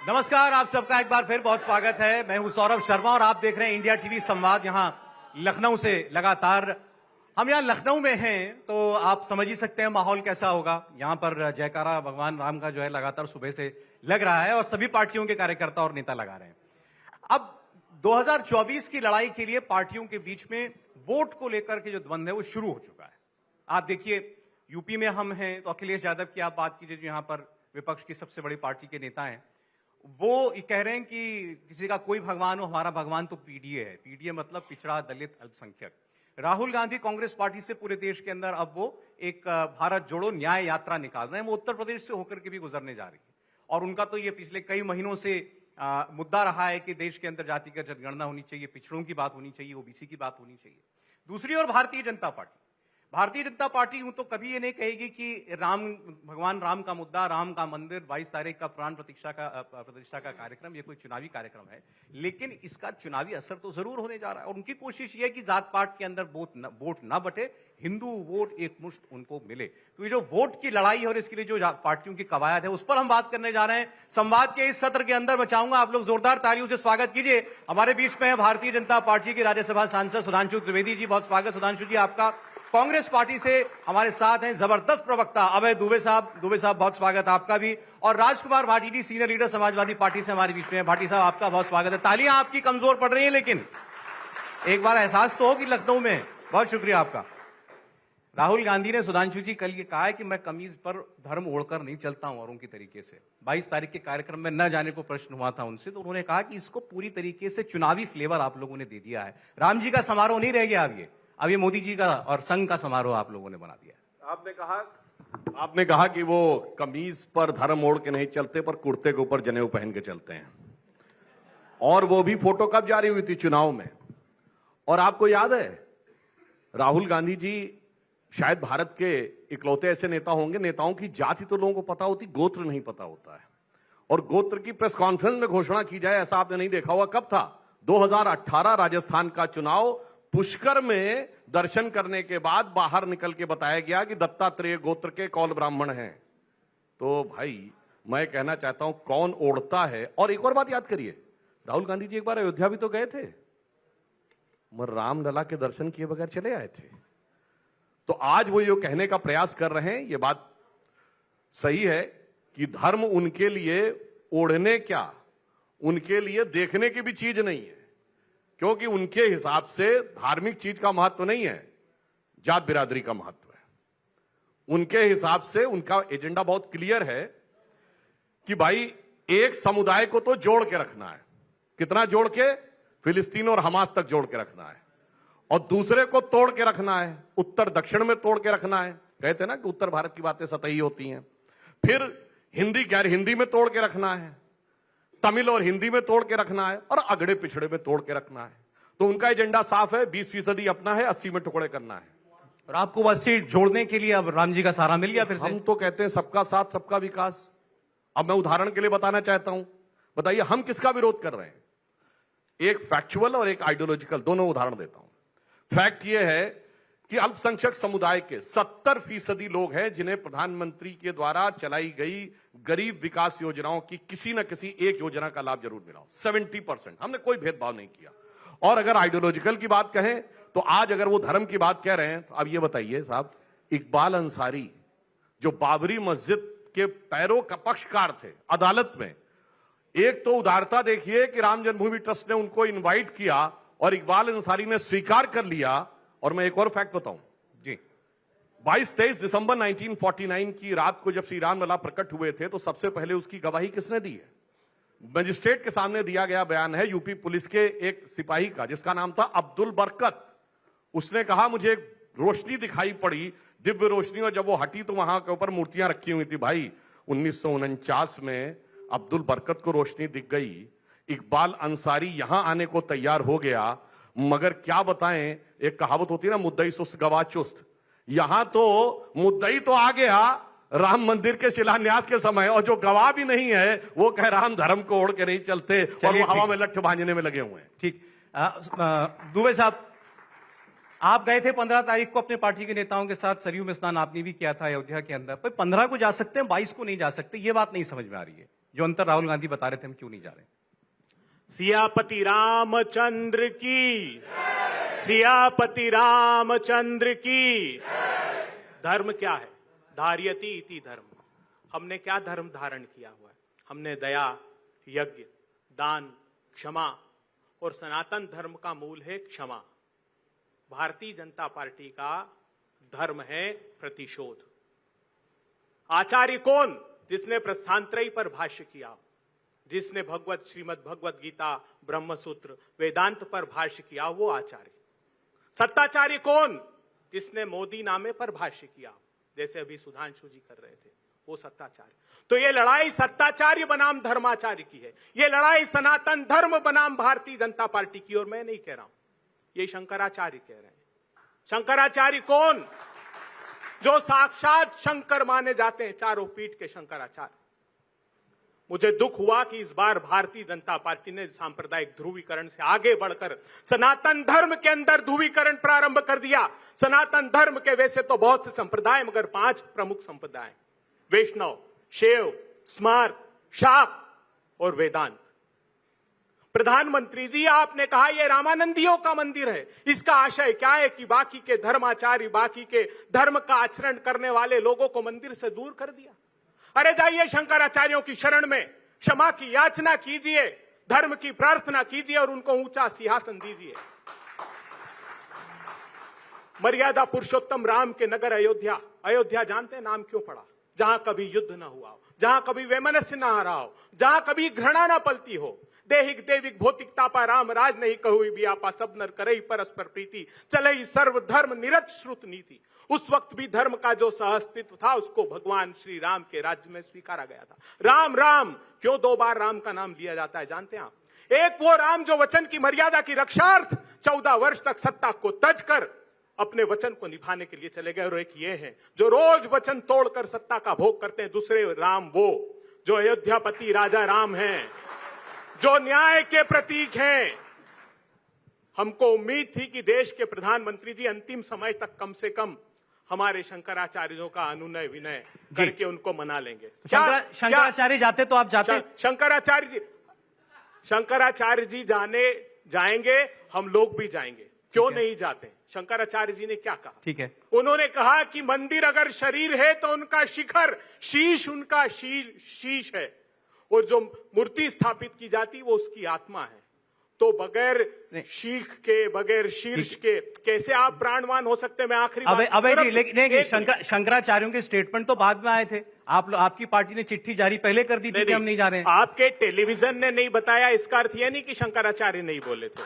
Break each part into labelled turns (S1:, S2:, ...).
S1: नमस्कार, आप सबका एक बार फिर बहुत स्वागत है। मैं हूं सौरभ शर्मा और आप देख रहे हैं इंडिया टीवी संवाद। यहां लखनऊ से लगातार हम यहां लखनऊ में हैं, तो आप समझ ही सकते हैं माहौल कैसा होगा। यहां पर जयकारा भगवान राम का जो है लगातार सुबह से लग रहा है और सभी पार्टियों के कार्यकर्ता और नेता लगा रहे हैं। अब 2024 की लड़ाई के लिए पार्टियों के बीच में वोट को लेकर के जो द्वंद्व है वो शुरू हो चुका है। आप देखिए, यूपी में हम हैं तो अखिलेश यादव की आप बात कीजिए, जो यहां पर विपक्ष की सबसे बड़ी पार्टी के नेता हैं, वो कह रहे हैं कि किसी का कोई भगवान हो, हमारा भगवान तो पीडीए है। पीडीए मतलब पिछड़ा, दलित, अल्पसंख्यक। राहुल गांधी कांग्रेस पार्टी से पूरे देश के अंदर अब वो एक भारत जोड़ो न्याय यात्रा निकाल रहे हैं। वो उत्तर प्रदेश से होकर के भी गुजरने जा रही है और उनका तो ये पिछले कई महीनों से मुद्दा रहा है कि देश के अंदर जातिगत जनगणना होनी चाहिए, पिछड़ों की बात होनी चाहिए, ओबीसी की बात होनी चाहिए। दूसरी ओर भारतीय जनता पार्टी यूं तो कभी ये नहीं कहेगी कि भगवान राम का मुद्दा, राम का मंदिर, 22 तारीख का प्राण प्रतिष्ठा का कार्यक्रम ये कोई चुनावी कार्यक्रम है, लेकिन इसका चुनावी असर तो जरूर होने जा रहा है। और उनकी कोशिश ये है कि जात पात के अंदर वोट ना बटे, हिंदू वोट एक मुश्त उनको मिले। तो ये जो वोट की लड़ाई है और इसके लिए जो पार्टियों की कवायद है, उस पर हम बात करने जा रहे हैं। संवाद के इस सत्र के अंदर मैं चाहूंगा आप लोग जोरदार तालियों से स्वागत कीजिए। हमारे बीच में है भारतीय जनता पार्टी के राज्यसभा सांसद सुधांशु त्रिवेदी जी। बहुत स्वागत सुधांशु जी आपका। कांग्रेस पार्टी से हमारे साथ हैं जबरदस्त प्रवक्ता अभय दुबे साहब। दुबे साहब, बहुत स्वागत आपका भी। और Rajkumar Bhati, senior leader Samajwadi Party से हमारे बीच में है। भाटी साहब, आपका बहुत स्वागत है। तालियां आपकी कमजोर पड़ रही हैं, लेकिन एक बार एहसास तो हो कि लखनऊ में। बहुत शुक्रिया आपका। राहुल गांधी ने, सुधांशु जी, कल ये कहा है कि मैं कमीज पर धर्म ओढ़कर नहीं चलता हूं औरों की तरीके से। 22 तारीख के कार्यक्रम में न जाने को प्रश्न हुआ था उनसे, तो उन्होंने कहा कि इसको पूरी तरीके से चुनावी फ्लेवर आप लोगों ने दे दिया है। राम जी का समारोह नहीं रह गया अब ये मोदी जी का और संघ का समारोह आप लोगों ने बना दिया।
S2: आपने कहा कि वो कमीज पर धर्म ओढ़ के नहीं चलते, पर कुर्ते के ऊपर जनेऊ पहन के चलते हैं। और वो भी फोटो कब जारी हुई थी? चुनाव में। और आपको याद है, राहुल गांधी जी शायद भारत के इकलौते ऐसे नेता होंगे, नेताओं की जाति तो लोगों को पता होती, गोत्र नहीं पता होता है। और गोत्र की प्रेस कॉन्फ्रेंस में घोषणा की जाए, ऐसा आपने नहीं देखा हुआ। कब था? 2018 राजस्थान का चुनाव। पुष्कर में दर्शन करने के बाद बाहर निकल के बताया गया कि दत्तात्रेय गोत्र के कौल ब्राह्मण हैं। तो भाई, मैं कहना चाहता हूं, कौन ओढ़ता है। और एक और बात याद करिए, राहुल गांधी जी एक बार अयोध्या भी तो गए थे, मगर रामलला के दर्शन किए बगैर चले आए थे। तो आज वो ये कहने का प्रयास कर रहे हैं, ये बात सही है कि धर्म उनके लिए ओढ़ने क्या, उनके लिए देखने की भी चीज नहीं है, क्योंकि उनके हिसाब से धार्मिक चीज का महत्व नहीं है, जात बिरादरी का महत्व है। उनके हिसाब से उनका एजेंडा बहुत क्लियर है कि भाई एक समुदाय को तो जोड़ के रखना है। कितना जोड़ के? फिलिस्तीन और हमास तक जोड़ के रखना है, और दूसरे को तोड़ के रखना है, उत्तर दक्षिण में तोड़ के रखना है। कहते ना कि उत्तर भारत की बातें सतही होती हैं। फिर हिंदी गैर हिंदी में तोड़ के रखना है, तमिल और हिंदी में तोड़ के रखना है, और अगड़े पिछड़े में तोड़ के रखना है। तो उनका एजेंडा साफ है, 20% अपना है, 80 में टुकड़े करना है।
S1: और आपको बस सीट जोड़ने के लिए अब राम जी का सहारा मिल गया फिर से।
S2: हम तो कहते हैं सबका साथ सबका विकास। अब मैं उदाहरण के लिए बताना चाहता हूं, बताइए हम किसका विरोध कर रहे हैं? एक फैक्चुअल और एक आइडियोलॉजिकल, दोनों उदाहरण देता हूं। फैक्ट यह है कि अल्पसंख्यक समुदाय के 70% लोग हैं जिन्हें प्रधानमंत्री के द्वारा चलाई गई गरीब विकास योजनाओं की किसी न किसी एक योजना का लाभ जरूर मिला हो। 70%। हमने कोई भेदभाव नहीं किया। और अगर आइडियोलॉजिकल की बात कहें तो आज अगर वो धर्म की बात कह रहे हैं, तो अब ये बताइए साहब, इकबाल अंसारी जो बाबरी मस्जिद के पैरों का पक्षकार थे अदालत में, एक तो उदारता देखिए कि राम जन्मभूमि ट्रस्ट ने उनको इन्वाइट किया और इकबाल अंसारी ने स्वीकार कर लिया। और मैं एक और फैक्ट बताऊं
S1: जी,
S2: 22-23 दिसंबर 1949 की रात को जब श्री रामलला प्रकट हुए थे, तो सबसे पहले उसकी गवाही किसने दी है? मजिस्ट्रेट के सामने दिया गया बयान है यूपी पुलिस के एक सिपाही का, जिसका नाम था अब्दुल बरकत। उसने कहा, मुझे एक रोशनी दिखाई पड़ी, दिव्य रोशनी, और जब वो हटी तो वहां के ऊपर मूर्तियां रखी हुई थी। भाई 1949 में अब्दुल बरकत को रोशनी दिख गई, इकबाल अंसारी यहां आने को तैयार हो गया, मगर क्या बताएं, एक कहावत होती है ना, मुद्दई सुस्त गवाह चुस्त। यहां तो मुद्दई तो आ गया राम मंदिर के शिलान्यास के समय, और जो गवाह भी नहीं है वो कह रहा हम धर्म को ओढ़ के नहीं चलते, और वो हवा में लट्ठ बांधने में लगे हुए हैं।
S1: ठीक। दुबे साहब, आप गए थे 15 तारीख को अपने पार्टी के नेताओं के साथ, सरयू में स्नान आपने भी किया था अयोध्या के अंदर। 15 को जा सकते हैं, 22 को नहीं जा सकते, ये बात नहीं समझ में आ रही है। जो अंतर राहुल गांधी बता रहे थे हम क्यों नहीं जा रहे?
S3: सियापति रामचंद्र की, सियापति रामचंद्र की। धर्म क्या है? धार्यति इति धर्म। हमने क्या धर्म धारण किया हुआ है? हमने दया, यज्ञ, दान, क्षमा, और सनातन धर्म का मूल है क्षमा। भारतीय जनता पार्टी का धर्म है प्रतिशोध। आचार्य कौन? जिसने प्रस्थानत्रयी पर भाष्य किया, जिसने श्रीमद् भगवत गीता, ब्रह्मसूत्र, वेदांत पर भाष्य किया, वो आचार्य। सत्ताचार्य कौन? जिसने मोदी नामे पर भाष्य किया, जैसे अभी सुधांशु जी कर रहे थे, वो सत्ताचार्य। तो ये लड़ाई सत्ताचार्य बनाम धर्माचार्य की है, ये लड़ाई सनातन धर्म बनाम भारतीय जनता पार्टी की। और मैं नहीं कह रहा हूं, ये शंकराचार्य कह रहे हैं। शंकराचार्य कौन? जो साक्षात शंकर माने जाते हैं, चारों पीठ के शंकराचार्य। मुझे दुख हुआ कि इस बार भारतीय जनता पार्टी ने सांप्रदायिक ध्रुवीकरण से आगे बढ़कर सनातन धर्म के अंदर ध्रुवीकरण प्रारंभ कर दिया। सनातन धर्म के वैसे तो बहुत से संप्रदाय, मगर 5 प्रमुख संप्रदाय, वैष्णव, शैव, स्मार्त, शाक्त और वेदांत। प्रधानमंत्री जी, आपने कहा यह रामानंदियों का मंदिर है। इसका आशय क्या है? कि बाकी के धर्माचार्य, बाकी के धर्म का आचरण करने वाले लोगों को मंदिर से दूर कर दिया। अरे जाइए शंकराचार्यों की शरण में, क्षमा की याचना कीजिए, धर्म की प्रार्थना कीजिए और उनको ऊंचा सिंहासन दीजिए। मर्यादा पुरुषोत्तम राम के नगर अयोध्या। अयोध्या जानते हैं नाम क्यों पड़ा? जहां कभी युद्ध ना हुआ हो, जहां कभी वैमनस्य ना आ रहा हो, जहां कभी घृणा ना पलती हो। देहिक देविक भौतिकता पा राम राज नहीं कहु बियापा, सब नर करई परस्पर प्रीति, चले सर्व धर्म निरत श्रुत नीति। उस वक्त भी धर्म का जो सहअस्तित्व था, उसको भगवान श्री राम के राज्य में स्वीकारा गया था। राम राम क्यों 2 बार राम का नाम लिया जाता है जानते हैं आप? एक वो राम जो वचन की मर्यादा की रक्षार्थ 14 वर्ष तक सत्ता को तज कर अपने वचन को निभाने के लिए चले गए, और एक ये है जो रोज वचन तोड़कर सत्ता का भोग करते हैं। दूसरे राम वो जो अयोध्यापति राजा राम हैं, जो न्याय के प्रतीक हैं। हमको उम्मीद थी कि देश के प्रधानमंत्री जी अंतिम समय तक कम से कम हमारे शंकराचार्यों का अनुनय विनय करके उनको मना लेंगे।
S1: शंकराचार्य जाते तो आप जाते?
S3: शंकराचार्य जी जाएंगे, हम लोग भी जाएंगे। क्यों नहीं जाते? शंकराचार्य जी ने क्या कहा?
S1: ठीक है,
S3: उन्होंने कहा कि मंदिर अगर शरीर है तो उनका शिखर, शीश उनका शीश है, और जो मूर्ति स्थापित की जाती वो उसकी आत्मा है। तो बगैर शीख के, बगैर शीर्ष के कैसे आप प्राणवान हो सकते? मैं आखिरी
S1: शंकराचार्यों के स्टेटमेंट तो बाद में आए थे। आपकी पार्टी ने चिट्ठी जारी पहले कर दी थी कि हम नहीं जा रहे हैं।
S3: आपके टेलीविजन ने नहीं बताया, इसका अर्थ यह नहीं कि शंकराचार्य नहीं बोले थे,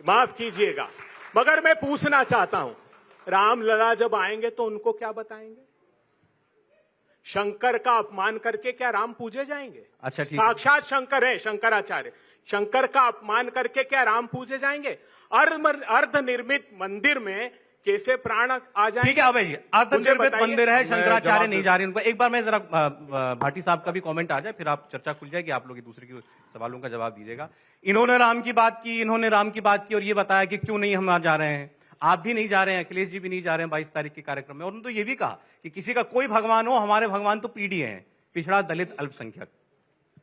S3: माफ कीजिएगा। मगर मैं पूछना चाहता हूं, रामलला जब आएंगे तो उनको क्या बताएंगे? शंकर का अपमान करके क्या राम पूजे जाएंगे?
S1: अच्छा, ठीक।
S3: साक्षात शंकर है शंकराचार्य, शंकर का अपमान करके क्या राम पूजे जाएंगे? अर्ध निर्मित मंदिर में कैसे प्राण आ जाएंगे?
S1: ठीक है अभय जी, अर्ध निर्मित मंदिर है, शंकराचार्य नहीं जा रहे उनको। एक बार मैं जरा भाटी साहब का भी कमेंट आ जाए, फिर आप चर्चा खुल जाएगी, आप लोग एक दूसरे के सवालों का जवाब दीजिएगा। इन्होंने राम की बात की और ये बताया कि क्यों नहीं हम जा रहे हैं। आप भी नहीं जा रहे हैं, अखिलेश जी भी नहीं जा रहे हैं 22 तारीख के कार्यक्रम में। और उन्होंने तो ये भी कहा कि किसी का कोई भगवान हो, हमारे भगवान तो पीडीए हैं, पिछड़ा, दलित, अल्पसंख्यक।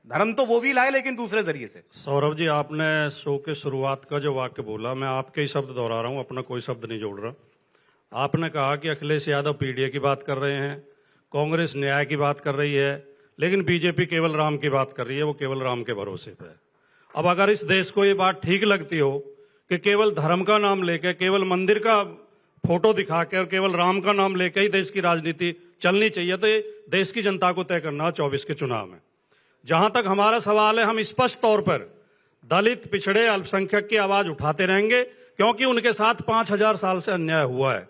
S1: धर्म तो वो भी लाए लेकिन दूसरे जरिए से।
S4: सौरभ जी, आपने शो के शुरुआत का जो वाक्य बोला, मैं आपके ही शब्द दोहरा रहा हूं, अपना कोई शब्द नहीं जोड़ रहा। आपने कहा कि अखिलेश यादव पीडीए की बात कर रहे हैं, कांग्रेस न्याय की बात कर रही है, लेकिन बीजेपी केवल राम की बात कर रही है, वो केवल राम के भरोसे पे है। अब अगर इस देश को ये बात ठीक लगती हो कि केवल धर्म का नाम लेके, केवल मंदिर का फोटो दिखा के और केवल राम का नाम लेके ही देश की राजनीति चलनी चाहिए, तो ये देश की जनता को तय करना 24 के चुनाव में। जहां तक हमारा सवाल है, हम स्पष्ट तौर पर दलित, पिछड़े, अल्पसंख्यक की आवाज उठाते रहेंगे, क्योंकि उनके साथ 5000 साल से अन्याय हुआ है।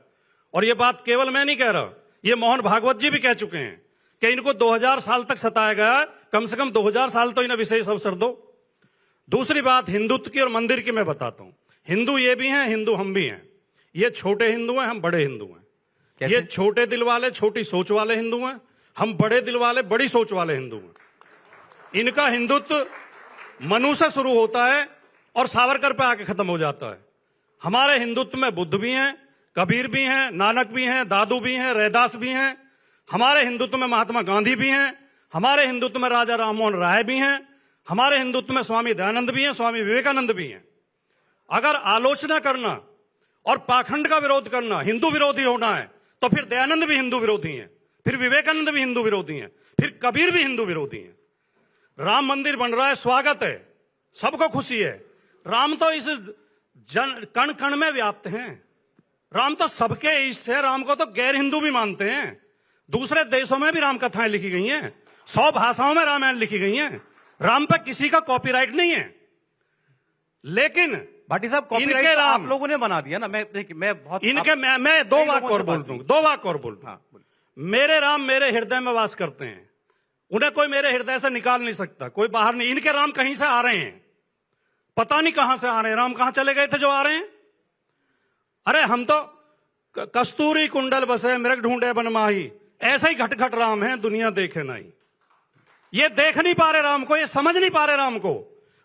S4: और ये बात केवल मैं नहीं कह रहा, ये मोहन भागवत जी भी कह चुके हैं कि इनको 2000 साल तक सताया गया, कम से कम 2000 साल तो इन्हें विशेष अवसर दो। दूसरी बात हिंदुत्व की और मंदिर की मैं बताता हूं। हिंदू ये भी हैं, हिंदू हम भी हैं। ये छोटे हिंदू हैं, हम बड़े हिंदू हैं।
S1: कैसे?
S4: ये छोटे दिल वाले, छोटी सोच वाले हिंदू हैं, हम बड़े दिल वाले, बड़ी सोच वाले हिंदू हैं। इनका हिंदुत्व मनु से शुरू होता है और सावरकर पे आके खत्म हो जाता है। हमारे हिंदुत्व में बुद्ध भी हैं, कबीर भी हैं, नानक भी हैं, दादू भी हैं, रैदास भी हैं। हमारे हिंदुत्व में महात्मा गांधी भी हैं, हमारे हिंदुत्व में राजा राममोहन राय भी हैं, हमारे हिंदुत्व में स्वामी दयानंद भी हैं, स्वामी विवेकानंद भी हैं। अगर आलोचना करना और पाखंड का विरोध करना हिंदू विरोधी होना है तो फिर दयानंद भी हिंदू विरोधी हैं, फिर विवेकानंद भी हिंदू विरोधी हैं, फिर कबीर भी हिंदू विरोधी हैं। राम मंदिर बन रहा है, स्वागत है, सबको खुशी है। राम तो इस कण कण में व्याप्त हैं। राम तो सबके इष्ट है। राम को तो गैर हिंदू भी मानते हैं। दूसरे देशों में भी राम कथाएं लिखी गई हैं, 100 भाषाओं में रामायण लिखी गई हैं। राम पर किसी का कॉपीराइट नहीं है। लेकिन
S1: भाटी साहब, कॉपीराइट तो आप लोगों ने बना दिया ना। मैं बहुत
S4: इनके मैं दो वाक्य और बोल दूं, 2 वाक्य और बोल दूं।
S1: हाँ,
S4: मेरे राम मेरे हृदय में वास करते हैं, उन्हें कोई मेरे हृदय से निकाल नहीं सकता, कोई बाहर नहीं। इनके राम कहीं से आ रहे हैं, पता नहीं कहां से आ रहे हैं। राम कहां चले गए थे जो आ रहे हैं? अरे हम तो कस्तूरी कुंडल बसे मृग ढूंढे बनमाही, ऐसा ही घट घट राम है, दुनिया देखे नहीं। ये देख नहीं पा रहे राम को, ये समझ नहीं पा रहे राम को।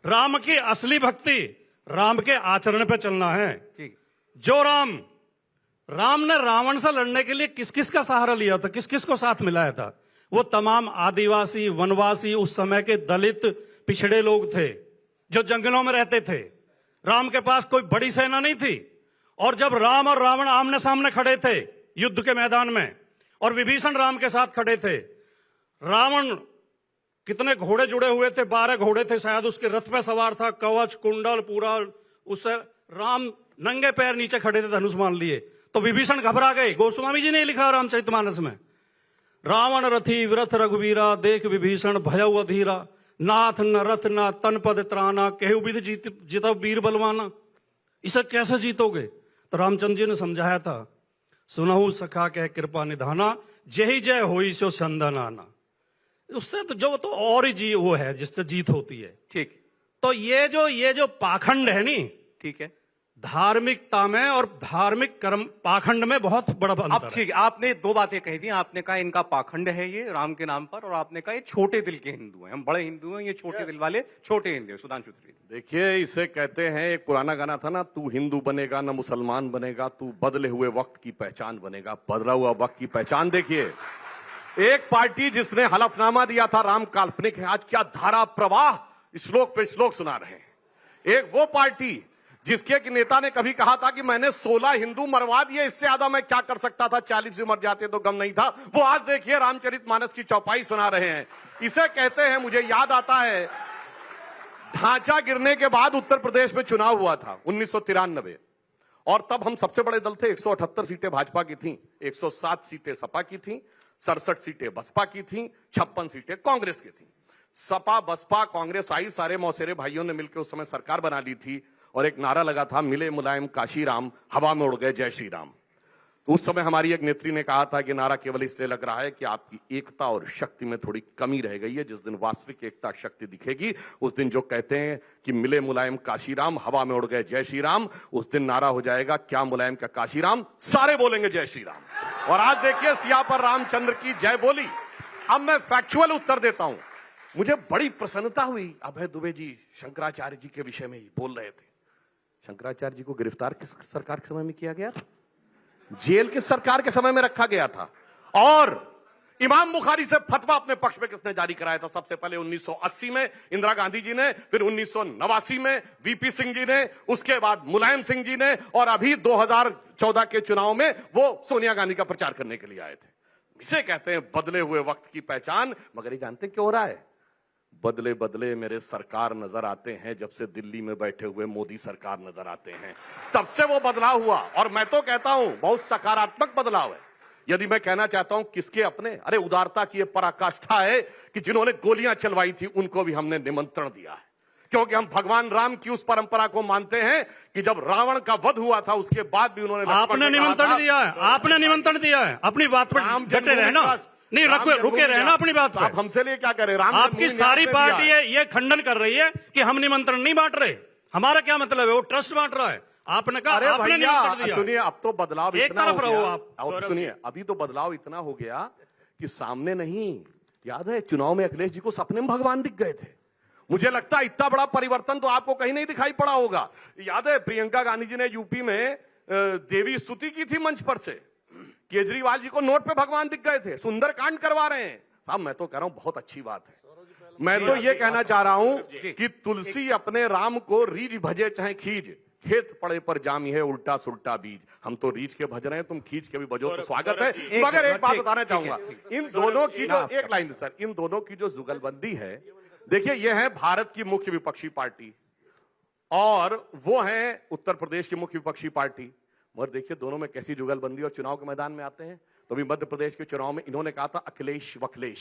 S4: राम की असली भक्ति राम के आचरण पे चलना है।
S1: ठीक।
S4: जो राम ने रावण से लड़ने के लिए किस किस का सहारा लिया था, किस किस को साथ मिलाया था? वो तमाम आदिवासी, वनवासी, उस समय के दलित पिछड़े लोग थे जो जंगलों में रहते थे। राम के पास कोई बड़ी सेना नहीं थी। और जब राम और रावण आमने सामने खड़े थे युद्ध के मैदान में, और विभीषण राम के साथ खड़े थे, रावण कितने घोड़े जुड़े हुए थे, 12 घोड़े थे शायद, उसके रथ पे सवार था, कवच कुंडल पूरा, उससे राम नंगे पैर नीचे खड़े थे, धनुष मान लिए। तो विभीषण घबरा गए। गोस्वामी जी ने लिखा रामचरितमानस में, रावण रथी व्रथ रघुवीरा, देख विभीषण भयउ अधीरा, नाथ न रथ न तन पद त्राना, केहु विधि जीतव वीर बलवाना। इसे कैसे जीतोगे? तो रामचंद्र जी ने समझाया था, सुनहु सखा कह कृपा निधाना, जय जय होई सो चंदन आना। उससे तो जो तो और ही जी वो है जिससे जीत होती है।
S1: ठीक।
S4: तो ये जो पाखंड है नी,
S1: ठीक है,
S4: धार्मिकता में और धार्मिक कर्म पाखंड में बहुत बड़ा
S1: अब
S4: अंतर है।
S1: ठीक, आपने 2 बातें कही थी। आपने कहा इनका पाखंड है ये राम के नाम पर, और आपने कहा ये छोटे दिल के हिंदू हैं। हम बड़े हिंदू हैं, ये छोटे दिल वाले छोटे हिंदू हैं। सुधांशु त्रिवेदी।
S2: देखिए, इसे कहते हैं, एक पुराना गाना था ना, तू हिंदू बनेगा ना मुसलमान बनेगा, तू बदले हुए वक्त की पहचान बनेगा। बदला हुआ वक्त की पहचान देखिए, एक पार्टी जिसने हलफनामा दिया था राम काल्पनिक है, आज क्या धारा प्रवाह श्लोक पे श्लोक सुना रहे हैं। एक वो पार्टी जिसके कि नेता ने कभी कहा था कि मैंने 16 हिंदू मरवा दिए, इससे ज्यादा मैं क्या कर सकता था, 40 भी मर जाते तो गम नहीं था। वो आज देखिए रामचरितमानस की चौपाई सुना रहे हैं। इसे कहते हैं, मुझे याद आता है, ढांचा गिरने के बाद उत्तर प्रदेश में चुनाव हुआ था 1993, और तब हम सबसे बड़े दल थे। 178 सीटें भाजपा की थी, 107 सीटें सपा की थी, 67 सीटें बसपा की थी, 56 सीटें कांग्रेस की थी। सपा बसपा कांग्रेस आई, सारे मौसेरे भाइयों ने मिलकर उस समय सरकार बना ली थी, और एक नारा लगा था, मिले मुलायम काशी राम, हवा में उड़ गए जय श्री राम। तो उस समय हमारी एक नेत्री ने कहा था कि नारा केवल इसलिए लग रहा है कि आपकी एकता और शक्ति में थोड़ी कमी रह गई है। जिस दिन वास्तविक एकता शक्ति दिखेगी, उस दिन जो कहते हैं कि मिले मुलायम काशी राम, हवा में उड़ गए जय श्री राम, उस दिन नारा हो जाएगा, क्या मुलायम क्या काशी राम, सारे बोलेंगे जय श्री राम। और आज देखिए, सिया पर रामचंद्र की जय बोली। अब मैं फैक्चुअल उत्तर देता हूं। मुझे बड़ी प्रसन्नता हुई, अभय दुबे जी शंकराचार्य जी के विषय में बोल रहे थे। शंकराचार्य जी को गिरफ्तार किस सरकार के समय में किया गया था? जेल किस सरकार के समय में रखा गया था? और इमाम बुखारी से फतवा अपने पक्ष में किसने जारी कराया था? सबसे पहले 1980 में इंदिरा गांधी जी ने, फिर 1989 में वीपी सिंह जी ने, उसके बाद मुलायम सिंह जी ने, और अभी 2014 के चुनाव में वो सोनिया गांधी का प्रचार करने के लिए आए थे। इसे कहते हैं बदले हुए वक्त की पहचान। मगर ये जानते क्यों हो रहा है? बदले बदले मेरे सरकार नजर आते हैं, जब से दिल्ली में बैठे हुए मोदी सरकार नजर आते हैं, तब से वो बदलाव हुआ। और मैं तो कहता हूं बहुत सकारात्मक बदलाव है। यदि मैं कहना चाहता हूं किसके अपने, अरे उदारता की ये पराकाष्ठा है कि जिन्होंने गोलियां चलवाई थी उनको भी हमने निमंत्रण दिया है। क्योंकि हम भगवान राम की उस परंपरा को मानते हैं कि जब रावण का वध हुआ था उसके बाद भी उन्होंने,
S4: आपने निमंत्रण दिया है, आपने निमंत्रण दिया है। अपनी बात पर डटे रहना, नहीं रुके रहना अपनी बात पर।
S2: आप हमसे लिए क्या करें? राम
S4: आपकी सारी पार्टी है ये खंडन कर रही है कि हम निमंत्रण नहीं बांट रहे। हमारा क्या मतलब है? वो ट्रस्ट बांट रहा है। आपने कहा आपने निमंत्रण दिया।
S2: सुनिए, अब तो बदलाव
S4: एक
S2: इतना
S4: तरफ
S2: हो
S4: रहो
S2: गया।
S4: आप।
S2: सुनिए, अभी तो बदलाव इतना हो गया कि सामने नहीं, याद है चुनाव में अखिलेश जी को सपने में भगवान दिख गए थे। मुझे लगता है इतना बड़ा परिवर्तन तो आपको कहीं नहीं दिखाई पड़ा होगा। याद है प्रियंका गांधी जी ने यूपी में देवी स्तुति की थी मंच पर से, केजरीवाल जी को नोट पे भगवान दिख गए थे, सुंदरकांड करवा रहे हैं। साहब मैं तो कह रहा हूं बहुत अच्छी बात है। मैं तो ये कहना चाह रहा हूं कि तुलसी अपने राम को रीझ भजे चाहे खींच, खेत पड़े पर जामी है उल्टा सुल्टा बीज। हम तो रीझ के भज रहे हैं, तुम खींच के भी भजो तो स्वागत है। मगर एक बात बताना चाहूंगा, इन दोनों की जो एक लाइन सर, इन दोनों की जो जुगलबंदी है, देखिए ये है भारत की मुख्य विपक्षी पार्टी और वो है उत्तर प्रदेश की मुख्य विपक्षी पार्टी। मगर देखिए दोनों में कैसी जुगलबंदी, और चुनाव के मैदान में आते हैं तो अभी मध्य प्रदेश के चुनाव में इन्होंने कहा था अखिलेश वखलेश,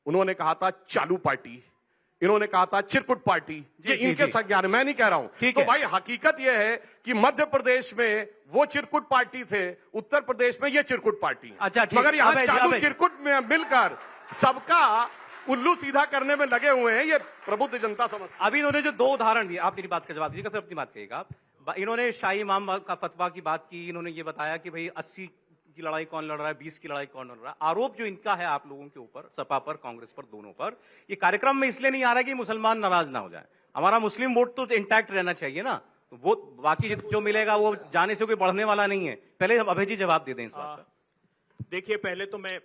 S2: उन्होंने कहा था चालू पार्टी, इन्होंने कहा था चिरकुट पार्टी। ये इनके संज्ञान, मैं नहीं कह रहा हूं। तो भाई हकीकत यह है कि मध्य प्रदेश में वो चिरकुट पार्टी थे, उत्तर प्रदेश में ये चिरकुट पार्टी है।
S1: अच्छा,
S2: मगर यहाँ चालू चिरकुट में मिलकर सबका उल्लू सीधा करने में लगे हुए हैं, ये प्रबुद्ध जनता समझती।
S1: अभी इन्होंने जो दो उदाहरण दिए, आप मेरी बात का जवाब दीजिएगा फिर अपनी बात कहिएगा। इन्होंने शाही इमाम का फतवा की बात की, इन्होंने ये बताया कि भाई 80 की लड़ाई कौन लड़ रहा है, 20 की लड़ाई कौन लड़ रहा है। आरोप जो इनका है आप लोगों के ऊपर, सपा पर, कांग्रेस पर, दोनों पर, ये कार्यक्रम में इसलिए नहीं आ रहा कि मुसलमान नाराज ना हो जाए। हमारा मुस्लिम वोट तो इंटैक्ट रहना चाहिए ना, वो बाकी जो मिलेगा वो जाने से कोई बढ़ने वाला नहीं है। पहले हम अभय जी जवाब दे दें इस बात पर।
S3: देखिए पहले तो मैं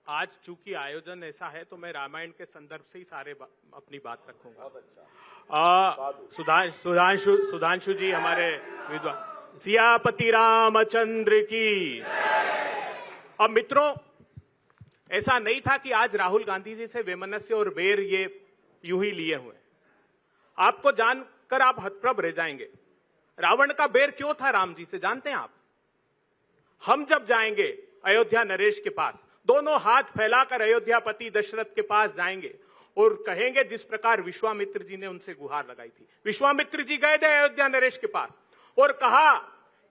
S3: आज चूंकि आयोजन ऐसा है तो मैं रामायण के संदर्भ से ही अपनी बात रखूंगा। सुधांशु जी हमारे विद्वान, सियापति रामचंद्र की। अब मित्रों, ऐसा नहीं था कि आज राहुल गांधी जी से वैमनस्य और बैर ये यूं ही लिए हुए। आपको जानकर आप हतप्रभ रह जाएंगे। रावण का बैर क्यों था राम जी से, जानते हैं आप? हम जब जाएंगे अयोध्या नरेश के पास, दोनों हाथ फैलाकर अयोध्यापति दशरथ के पास जाएंगे और कहेंगे जिस प्रकार विश्वामित्र जी ने उनसे गुहार लगाई थी। विश्वामित्र जी गए थे अयोध्या नरेश के पास और कहा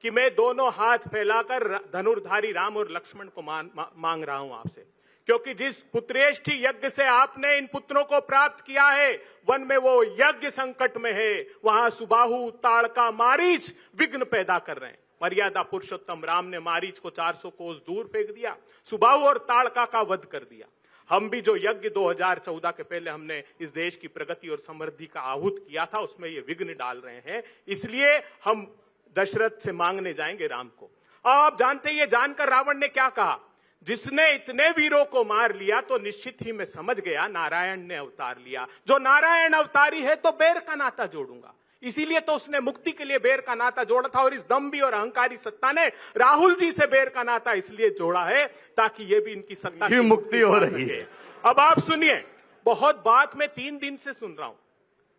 S3: कि मैं दोनों हाथ फैलाकर धनुर्धारी राम और लक्ष्मण को मांग रहा हूं आपसे, क्योंकि जिस पुत्रेष्ठी यज्ञ से आपने इन पुत्रों को प्राप्त किया है, वन में वो यज्ञ संकट में है, वहां सुबाहु, ताड़का, मारीच विघ्न पैदा कर रहे हैं। मर्यादा पुरुषोत्तम राम ने मारीच को 400 कोस दूर फेंक दिया, सुबाहु और ताड़का का वध कर दिया। हम भी जो यज्ञ 2014 के पहले हमने इस देश की प्रगति और समृद्धि का आहूत किया था, उसमें ये विघ्न डाल रहे हैं। इसलिए हम दशरथ से मांगने जाएंगे राम को। आप जानते हैं ये जानकर रावण ने क्या कहा, जिसने इतने वीरों को मार लिया तो निश्चित ही मैं समझ गया नारायण ने अवतार लिया। जो नारायण अवतारी है तो बैर का नाता जोड़ूंगा। इसीलिए तो उसने मुक्ति के लिए बैर का नाता जोड़ा था। और इस दम्भी और अहंकारी सत्ता ने राहुल जी से बैर का नाता इसलिए जोड़ा है ताकि ये भी इनकी सत्ता की
S2: मुक्ति हो रही है।
S3: अब आप सुनिए, बहुत बात मैं 3 दिन से सुन रहा हूं।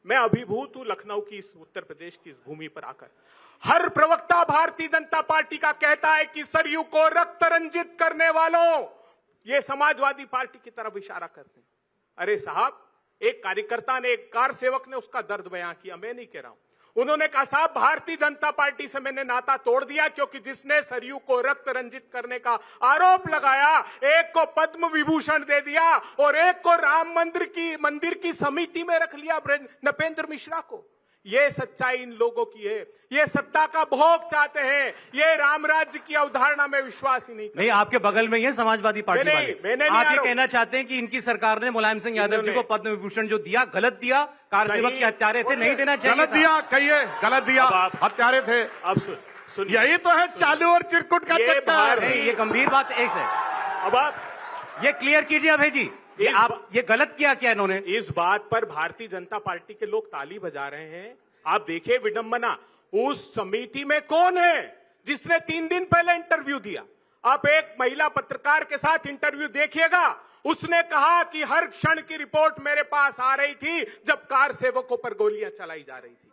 S3: मैं अभिभूत हूं लखनऊ की, इस उत्तर प्रदेश की इस भूमि पर आकर। हर प्रवक्ता भारतीय जनता पार्टी का कहता है कि सरयू को रक्त रंजित करने वालों, ये समाजवादी पार्टी की तरफ इशारा करते हैं। अरे साहब, एक कार्यकर्ता ने, एक कार सेवक ने उसका दर्द बयां किया, मैं नहीं कह रहा हूं। उन्होंने कहा साहब भारतीय जनता पार्टी से मैंने नाता तोड़ दिया क्योंकि जिसने सरयू को रक्त रंजित करने का आरोप लगाया, एक को पद्म विभूषण दे दिया और एक को राम मंदिर की समिति में रख लिया, नपेंद्र मिश्रा को। ये सच्चाई इन लोगों की है। ये सत्ता का भोग चाहते हैं, ये राम राज्य की अवधारणा में विश्वास ही नहीं।
S1: आपके बगल में ही है समाजवादी पार्टी वाले। आप ये कहना चाहते हैं कि इनकी सरकार ने मुलायम सिंह यादव जी को पद्म विभूषण जो दिया, गलत दिया, कार सेवक के हत्यारे थे, नहीं देना चाहिए।
S2: गलत दिया, कहिए गलत दिया, हत्यारे थे।
S3: अब सुन,
S2: यही तो है चालू और चिरकुट का चक्कर।
S1: ये गंभीर बात एक है।
S3: अब आप
S1: ये क्लियर कीजिए अभय जी, ये गलत किया क्या इन्होंने?
S3: इस बात पर भारतीय जनता पार्टी के लोग ताली बजा रहे हैं। आप देखिए विडंबना, उस समिति में कौन है जिसने 3 दिन पहले इंटरव्यू दिया? आप एक महिला पत्रकार के साथ इंटरव्यू देखिएगा। उसने कहा कि हर क्षण की रिपोर्ट मेरे पास आ रही थी जब कार सेवकों पर गोलियां चलाई जा रही थी।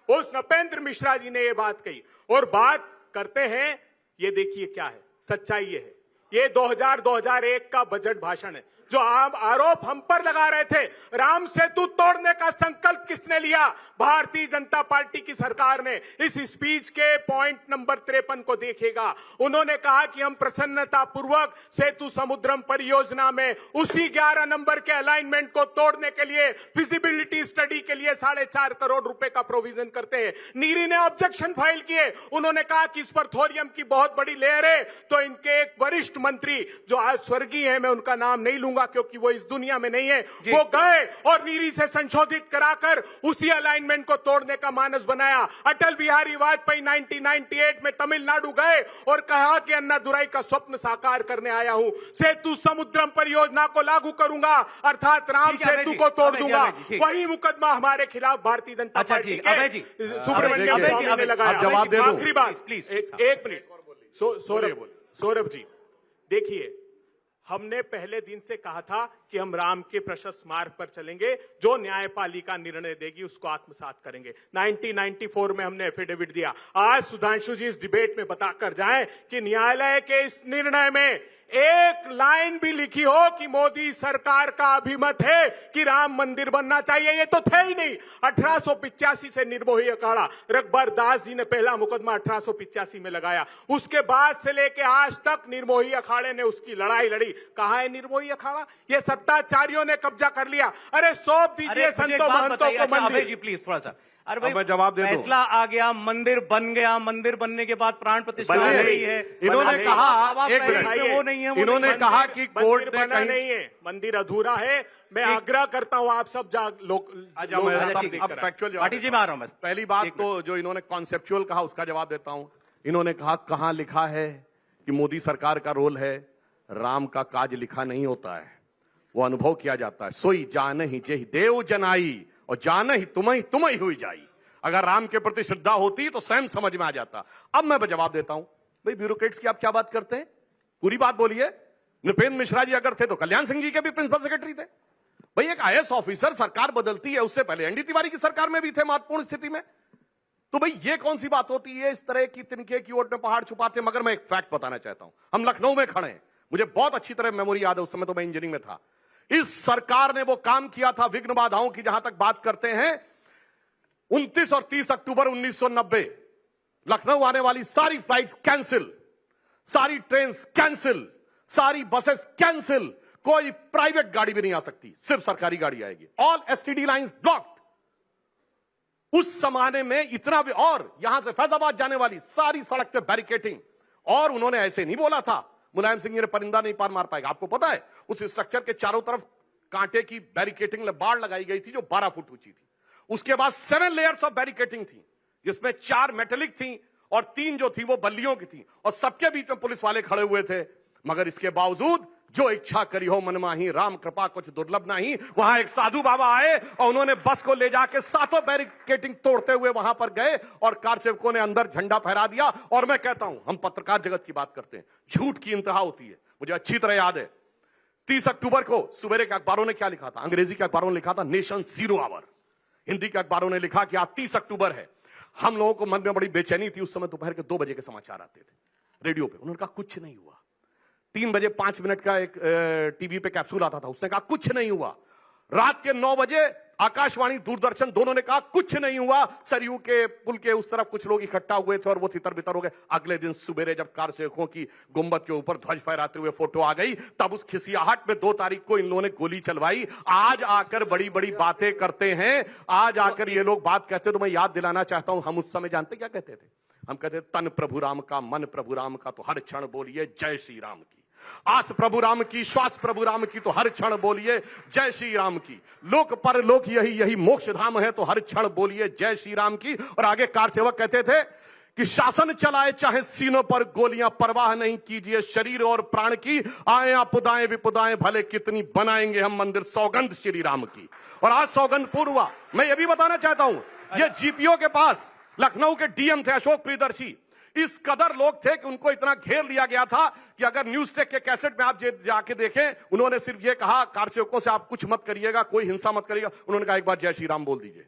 S3: उस नपेंद्र मिश्रा जी ने यह बात कही। और बात करते हैं, ये देखिए क्या है, सच्चाई ये है। ये 2001 का बजट भाषण है। जो आरोप हम पर लगा रहे थे, राम सेतु तोड़ने का संकल्प किसने लिया? भारतीय जनता पार्टी की सरकार ने। इस स्पीच के पॉइंट नंबर 53 को देखिएगा। उन्होंने कहा कि हम प्रसन्नता पूर्वक सेतु समुद्रम परियोजना में उसी 11 नंबर के अलाइनमेंट को तोड़ने के लिए फिजिबिलिटी स्टडी के लिए 4.5 करोड़ रुपए का प्रोविजन करते हैं। नीरी ने ऑब्जेक्शन फाइल किए। उन्होंने कहा कि इस पर थोरियम की बहुत बड़ी लेयर है। तो इनके एक वरिष्ठ मंत्री जो आज स्वर्गीय है, मैं उनका नाम नहीं लूंगा, करूंगा क्योंकि वो इस दुनिया में नहीं है। वो गए और नीरी से संशोधित कराकर उसी अलाइनमेंट को तोड़ने का मानस बनाया। अटल बिहारी वाजपेयी 1998 में तमिलनाडु गए और कहा कि अन्नादुराई का स्वप्न साकार करने आया हूं, सेतु समुद्रम परियोजना को लागू करूंगा, अर्थात राम सेतु को तोड़ दूंगा। वही मुकदमा हमारे खिलाफ भारतीय जनता पार्टी के सुब्रमण्यम स्वामी ने लगाया।
S2: जवाब दे दो।
S3: आखिरी बात
S1: प्लीज,
S3: एक मिनट। सौरभ जी, देखिए, हमने पहले दिन से कहा था कि हम राम के प्रशस्त मार्ग पर चलेंगे, जो न्यायपालिका निर्णय देगी उसको आत्मसात करेंगे। 1994 में हमने एफिडेविट दिया। आज सुधांशु जी इस डिबेट में बताकर जाएं कि न्यायालय के इस निर्णय में एक लाइन भी लिखी हो कि मोदी सरकार का अभिमत है कि राम मंदिर बनना चाहिए, ये तो थे ही नहीं। 1885 से निर्मोही अखाड़ा, रघुबर दास जी ने पहला मुकदमा 1885 में लगाया। उसके बाद से लेके आज तक निर्मोही अखाड़े ने उसकी लड़ाई लड़ी। कहां है निर्मोही अखाड़ा? ये सत्ताचारियों ने कब्जा कर लिया। अरे सौंप दीजिए संतों महंतों को मंदिर।
S1: जी प्लीज थोड़ा सा। अरे
S2: मैं जवाब दे दूं।
S1: फैसला आ गया, मंदिर बन गया, मंदिर बनने के बाद प्राण प्रतिष्ठा हो रही है।
S2: इन्होंने कहा, एक मिनट,
S1: वो नहीं है,
S2: इन्होंने कहा कि कोर्ट ने
S3: बना नहीं है, मंदिर अधूरा है। मैं आग्रह करता हूं आप सब
S1: पार्टी जी में आ रहा हूं। बस
S2: पहली बात तो जो इन्होंने कॉन्सेप्चुअल कहा उसका जवाब देता हूं। इन्होंने कहा कहां लिखा है कि मोदी सरकार का रोल है, राम का काज लिखा नहीं होता है, वो अनुभव किया जाता है। सोई जान ही जेहि देव जनाई और जान ही तुम ही हुई जाई। अगर राम के प्रति श्रद्धा होती तो स्वयं समझ में आ जाता। अब मैं जवाब देता हूं। भाई ब्यूरोक्रेट्स की आप क्या बात करते हैं? पूरी बात बोलिए। नृपेंद्र मिश्रा जी अगर थे तो कल्याण सिंह जी के भी प्रिंसिपल सेक्रेटरी थे। भाई एक आईएएस ऑफिसर, सरकार बदलती है, उससे पहले एनडी तिवारी की सरकार में भी थे महत्वपूर्ण स्थिति में। तो भाई ये कौन सी बात होती है इस तरह की तिनके की ओट में पहाड़ छुपाते? मगर मैं एक फैक्ट बताना चाहता हूं। हम लखनऊ में खड़े हैं, मुझे बहुत अच्छी तरह मेमोरी याद है, उस समय तो मैं इंजीनियरिंग में था। इस सरकार ने वो काम किया था, विघ्न बाधाओं की जहां तक बात करते हैं, 29 और 30 अक्टूबर 1990 लखनऊ आने वाली सारी फ्लाइट्स कैंसिल, सारी ट्रेन कैंसिल, सारी बसेस कैंसिल, कोई प्राइवेट गाड़ी भी नहीं आ सकती, सिर्फ सरकारी गाड़ी आएगी। All STD lines blocked. उस जमाने में इतना भी, और यहां से फैजाबाद जाने वाली सारी सड़क पे बैरिकेटिंग। और उन्होंने ऐसे नहीं बोला था मुलायम सिंह जी ने परिंदा नहीं पार मार पाएगा। आपको पता है उस स्ट्रक्चर के चारों तरफ कांटे की बैरिकेटिंग बाड़ लगाई गई थी जो 12 फुट ऊंची थी। उसके बाद 7 लेयर्स ऑफ बैरिकेटिंग थी, जिसमें 4 मेटेलिक थी और 3 जो थी वो बल्लियों की थी, और सबके बीच में पुलिस वाले खड़े हुए थे। मगर इसके बावजूद जो इच्छा करी हो मन माही, राम कृपा कुछ दुर्लभ नहीं। वहां एक साधु बाबा आए और उन्होंने बस को ले जाके 7 बैरिकेटिंग तोड़ते हुए वहां पर गए और कार सेवकों ने अंदर झंडा फहरा दिया। और मैं कहता हूं, हम पत्रकार जगत की बात करते हैं, झूठ की इंतहा होती है। मुझे अच्छी तरह याद है 30 अक्टूबर को सवेरे के अखबारों ने क्या लिखा था? अंग्रेजी के अखबारों ने लिखा था नेशन जीरो आवर, हिंदी के अखबारों ने लिखा कि आज 30 अक्टूबर है। हम लोगों को मन में बड़ी बेचैनी थी। उस समय दोपहर के 2 बजे के समाचार आते थे रेडियो पे। उन्होंने कहा कुछ नहीं हुआ। 3 बजे 5 मिनट का एक टीवी पे कैप्सूल आता था, उसने कहा कुछ नहीं हुआ। रात के 9 बजे आकाशवाणी दूरदर्शन दोनों ने कहा कुछ नहीं हुआ। सरयू के पुल के उस तरफ कुछ लोग इकट्ठा हुए थे और वो तितर बितर हो गए। अगले दिन सुबेरे जब कार सेवकों की गुंबद के ऊपर ध्वज फहराते हुए फोटो आ गई, तब उस खिसियाहट में 2 तारीख को इन लोगों ने गोली चलवाई। आज आकर बड़ी बड़ी बातें करते हैं, आज आकर ये लोग बात कहते, तो मैं याद दिलाना चाहता हूं, हम उस समय जानते क्या कहते थे? हम कहते तन प्रभु राम का, मन प्रभु राम का, तो हर क्षण बोलिए जय श्री राम की। आस प्रभु राम की, श्वास प्रभु राम की, तो हर क्षण बोलिए जय श्री राम की। लोक पर लोक यही मोक्ष धाम है, तो हर क्षण बोलिए जय श्री राम की। और आगे कार सेवक कहते थे कि शासन चलाए चाहे सीनों पर गोलियां, परवाह नहीं कीजिए शरीर और प्राण की। आए आपदाएं विपदाएं भले कितनी, बनाएंगे हम मंदिर सौगंध श्री राम की। और आज सौगंध पूर्ण हुआ। मैं ये भी बताना चाहता हूं, ये जीपीओ के पास लखनऊ के डीएम थे अशोक प्रियदर्शी। इस कदर लोग थे कि उनको इतना घेर लिया गया था कि अगर न्यूज टेक के कैसेट में आप जाके देखें, उन्होंने सिर्फ ये कहा कार सेवकों से आप कुछ मत करिएगा, कोई हिंसा मत करिएगा। उन्होंने कहा एक बार जय श्री राम बोल दीजिए।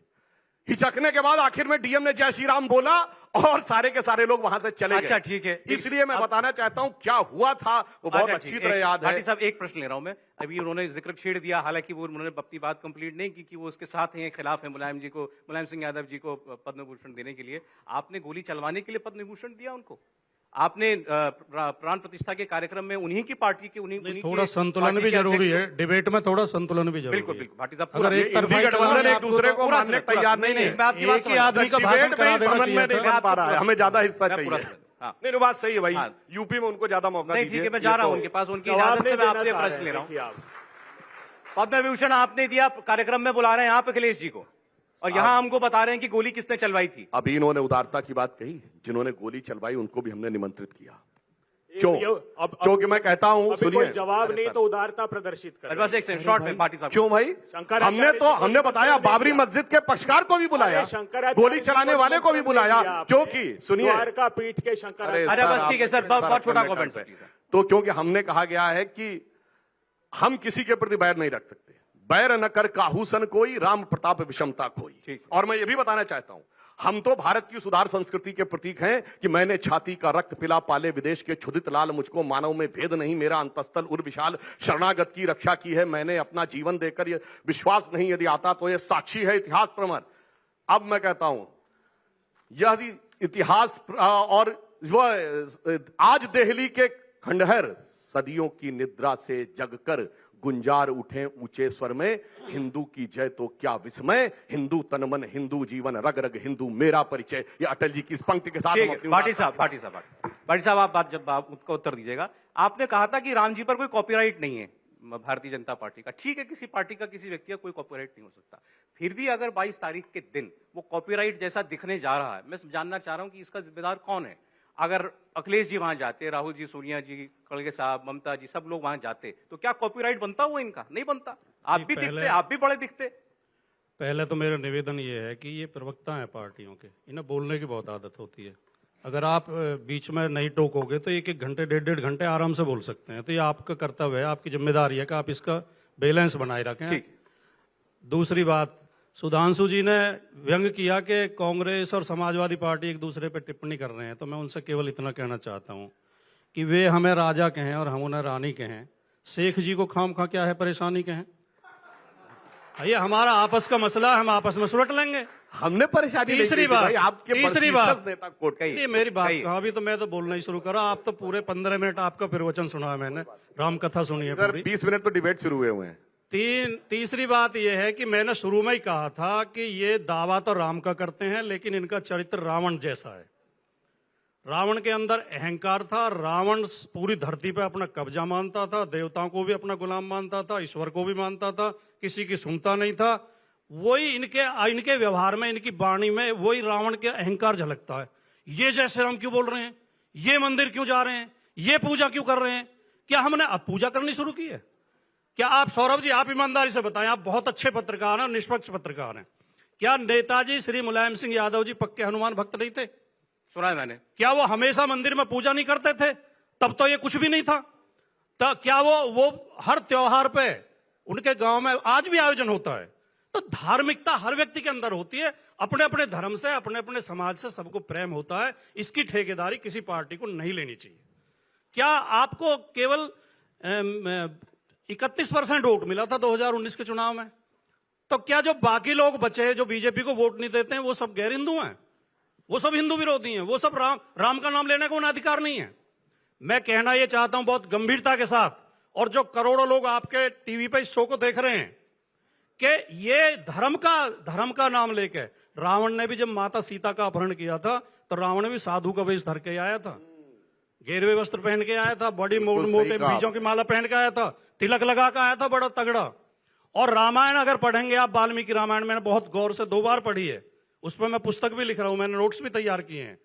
S2: हिचकने के बाद आखिर में डीएम ने जय श्री राम बोला और सारे के सारे लोग वहां से चले गए।
S1: अच्छा ठीक है,
S2: इसलिए मैं बताना चाहता हूं क्या हुआ था वो बहुत अच्छी तरह याद है।
S1: भाटी साहब एक प्रश्न ले रहा हूं मैं। अभी उन्होंने जिक्र छेड़ दिया, हालांकि वो उन्होंने अपनी बात कंप्लीट नहीं की कि वो उसके साथ हैं, खिलाफ है मुलायम सिंह यादव जी को पद्म भूषण देने के लिए। आपने गोली चलवाने के लिए पद्म भूषण दिया उनको? आपने प्राण प्रतिष्ठा के कार्यक्रम में उन्हीं की पार्टी के उन्हीं
S4: थोड़ा संतुलन भी जरूरी है, डिबेट में थोड़ा संतुलन भी जरूरी है।
S1: बिल्कुल बिल्कुल भाटी साहब,
S4: अगर एक तरफा
S2: गठबंधन एक दूसरे को मानने तैयार नहीं है।
S1: मैं आपकी बात समझ
S4: आदमी का भाषण करा देना
S2: समझ में नहीं
S4: चाहिए।
S2: बन पा रहा है, हमें ज्यादा हिस्सा
S1: मैं पूरा
S2: चाहिए।
S1: हाँ।
S2: नहीं बात सही है भाई, यूपी में उनको ज्यादा मौका
S1: नहीं
S2: दीजिए।
S1: ठीक है, मैं जा रहा हूं उनके पास, उनकी इजाजत से मैं आपसे प्रश्न ले रहा हूं। पद्म विभूषण आपने दिया, कार्यक्रम में बुला रहे हैं आप अखिलेश जी को, और यहां हमको बता रहे हैं कि गोली किसने चलवाई थी।
S2: अभी इन्होंने उदारता की बात कही, जिन्होंने गोली चलवाई उनको भी हमने निमंत्रित किया। क्यों? क्योंकि मैं कहता हूं, सुनिए,
S3: जवाब नहीं तो उदारता प्रदर्शित कर।
S1: बस एक सेकंड, शॉर्ट में भाटी साहब।
S2: क्यों भाई? हमने बताया बाबरी मस्जिद के पक्षकार को भी बुलाया, गोली चलाने वाले को भी बुलाया, क्योंकि सुनिए,
S3: द्वारका पीठ के शंकराचार्य।
S1: अरे बस ठीक है सर, बहुत छोटा कमेंट है।
S2: तो क्योंकि हमने कहा गया है कि हम किसी के प्रति बैर नहीं रख सकते, बैर न कर काहूसन कोई, राम प्रताप विषमता कोई। और मैं ये भी बताना चाहता हूं, हम तो भारत की सुधार संस्कृति के प्रतीक हैं कि मैंने छाती का रक्त पिला पाले विदेश के क्षुधित लाल, मुझको मानव में भेद नहीं, मेरा अंतस्तल उर विशाल, शरणागत की रक्षा की है मैंने अपना जीवन देकर, ये विश्वास नहीं यदि आता तो ये साक्षी है इतिहास प्रमाण। अब मैं कहता हूं, यदि इतिहास और आज दिल्ली के खंडहर सदियों की निद्रा से जगकर गुंजार उठे ऊंचे स्वर में, हिंदू की जय तो क्या विस्मय, हिंदू तन मन हिंदू जीवन रग रग हिंदू मेरा परिचय। ये अटल जी की इस पंक्ति के साथ
S1: भाटी साहब आप उसका उत्तर दीजिएगा। आपने कहा था कि राम जी पर कोई कॉपीराइट नहीं है भारतीय जनता पार्टी का। ठीक है, किसी पार्टी का किसी व्यक्ति का कोई कॉपीराइट नहीं हो सकता, फिर भी अगर 22 तारीख के दिन वो कॉपीराइट जैसा दिखने जा रहा है, मैं जानना चाह रहा हूं कि इसका जिम्मेदार कौन है। अगर अखिलेश जी वहां जाते, राहुल जी, सोनिया जी, खड़गे साहब, ममता जी, सब लोग वहां जाते, तो क्या कॉपीराइट बनता हुआ इनका? नहीं बनता। आप भी दिखते, आप भी बड़े दिखते।
S4: पहले तो मेरा निवेदन ये है कि ये प्रवक्ता हैं पार्टियों के, इन्हें बोलने की बहुत आदत होती है। अगर आप बीच में नहीं टोकोगे तो 1-1 घंटे 1.5 घंटे आराम से बोल सकते हैं। तो ये आपका कर्तव्य है, आपकी जिम्मेदारी है कि आप इसका बैलेंस बनाए रखें।
S1: ठीक।
S4: दूसरी बात, सुधांशु जी ने व्यंग किया कि कांग्रेस और समाजवादी पार्टी एक दूसरे पर टिप्पणी कर रहे हैं, तो मैं उनसे केवल इतना कहना चाहता हूं कि वे हमें राजा कहें और हम उन्हें रानी कहें, शेख जी को खामखा क्या है परेशानी कहें। ये हमारा आपस का मसला, हम आपस में सुलट लेंगे।
S2: हमने परेशानी।
S4: तीसरी बात,
S2: तीसरी बात,
S4: ये मेरी बात कहा, अभी तो मैं तो बोलना ही शुरू करा, आप तो पूरे 15 मिनट आपका प्रवचन सुना है मैंने, राम कथा सुनी है पूरी।
S2: 20 मिनट तो डिबेट शुरू हुए हैं।
S4: तीसरी बात यह है कि मैंने शुरू में ही कहा था कि ये दावा तो राम का करते हैं, लेकिन इनका चरित्र रावण जैसा है। रावण के अंदर अहंकार था, रावण पूरी धरती पे अपना कब्जा मानता था, देवताओं को भी अपना गुलाम मानता था, ईश्वर को भी मानता था, किसी की सुनता नहीं था। वही इनके व्यवहार में, इनकी वाणी में वही रावण के अहंकार झलकता है। ये जय श्री राम क्यों बोल रहे हैं, ये मंदिर क्यों जा रहे हैं, ये पूजा क्यों कर रहे हैं? क्या हमने अब पूजा करनी शुरू की है? क्या आप, सौरभ जी, आप ईमानदारी से बताएं, आप बहुत अच्छे पत्रकार हैं, निष्पक्ष पत्रकार हैं, क्या नेताजी श्री मुलायम सिंह यादव जी पक्के हनुमान भक्त नहीं थे?
S1: सुना है मैंने। क्या
S4: वो हमेशा मंदिर में पूजा नहीं करते थे? तब तो ये कुछ भी नहीं था। तो क्या वो हर त्योहार पे उनके गांव में आज भी आयोजन होता है? तो धार्मिकता हर व्यक्ति के अंदर होती है, अपने अपने धर्म से, अपने अपने समाज से सबको प्रेम होता है। इसकी ठेकेदारी किसी पार्टी को नहीं लेनी चाहिए। क्या आपको केवल 31% वोट मिला था 2019 के चुनाव में? तो क्या जो बाकी लोग बचे हैं जो बीजेपी को वोट नहीं देते हैं, वो सब गैर हिंदू हैं? वो सब हिंदू विरोधी हैं? वो सब राम का नाम लेने का उन्हें अधिकार नहीं है? मैं कहना यह चाहता हूं बहुत गंभीरता के साथ, और जो करोड़ों लोग आपके टीवी पे इस शो को देख रहे हैं, कि ये धर्म का नाम लेके रावण ने भी जब माता सीता का अपहरण किया था तो रावण भी साधु का वेश धर के आया था, गेरवे वस्त्र पहन के आया था, बड़ी मोटे बीजों की माला पहन के आया था, तिलक लगा के आया था बड़ा तगड़ा। और रामायण अगर पढ़ेंगे आप, वाल्मीकि रामायण मैंने बहुत गौर से 2 बार पढ़ी है, उस पर मैं पुस्तक भी लिख रहा हूं, मैंने नोट्स भी तैयार किए हैं।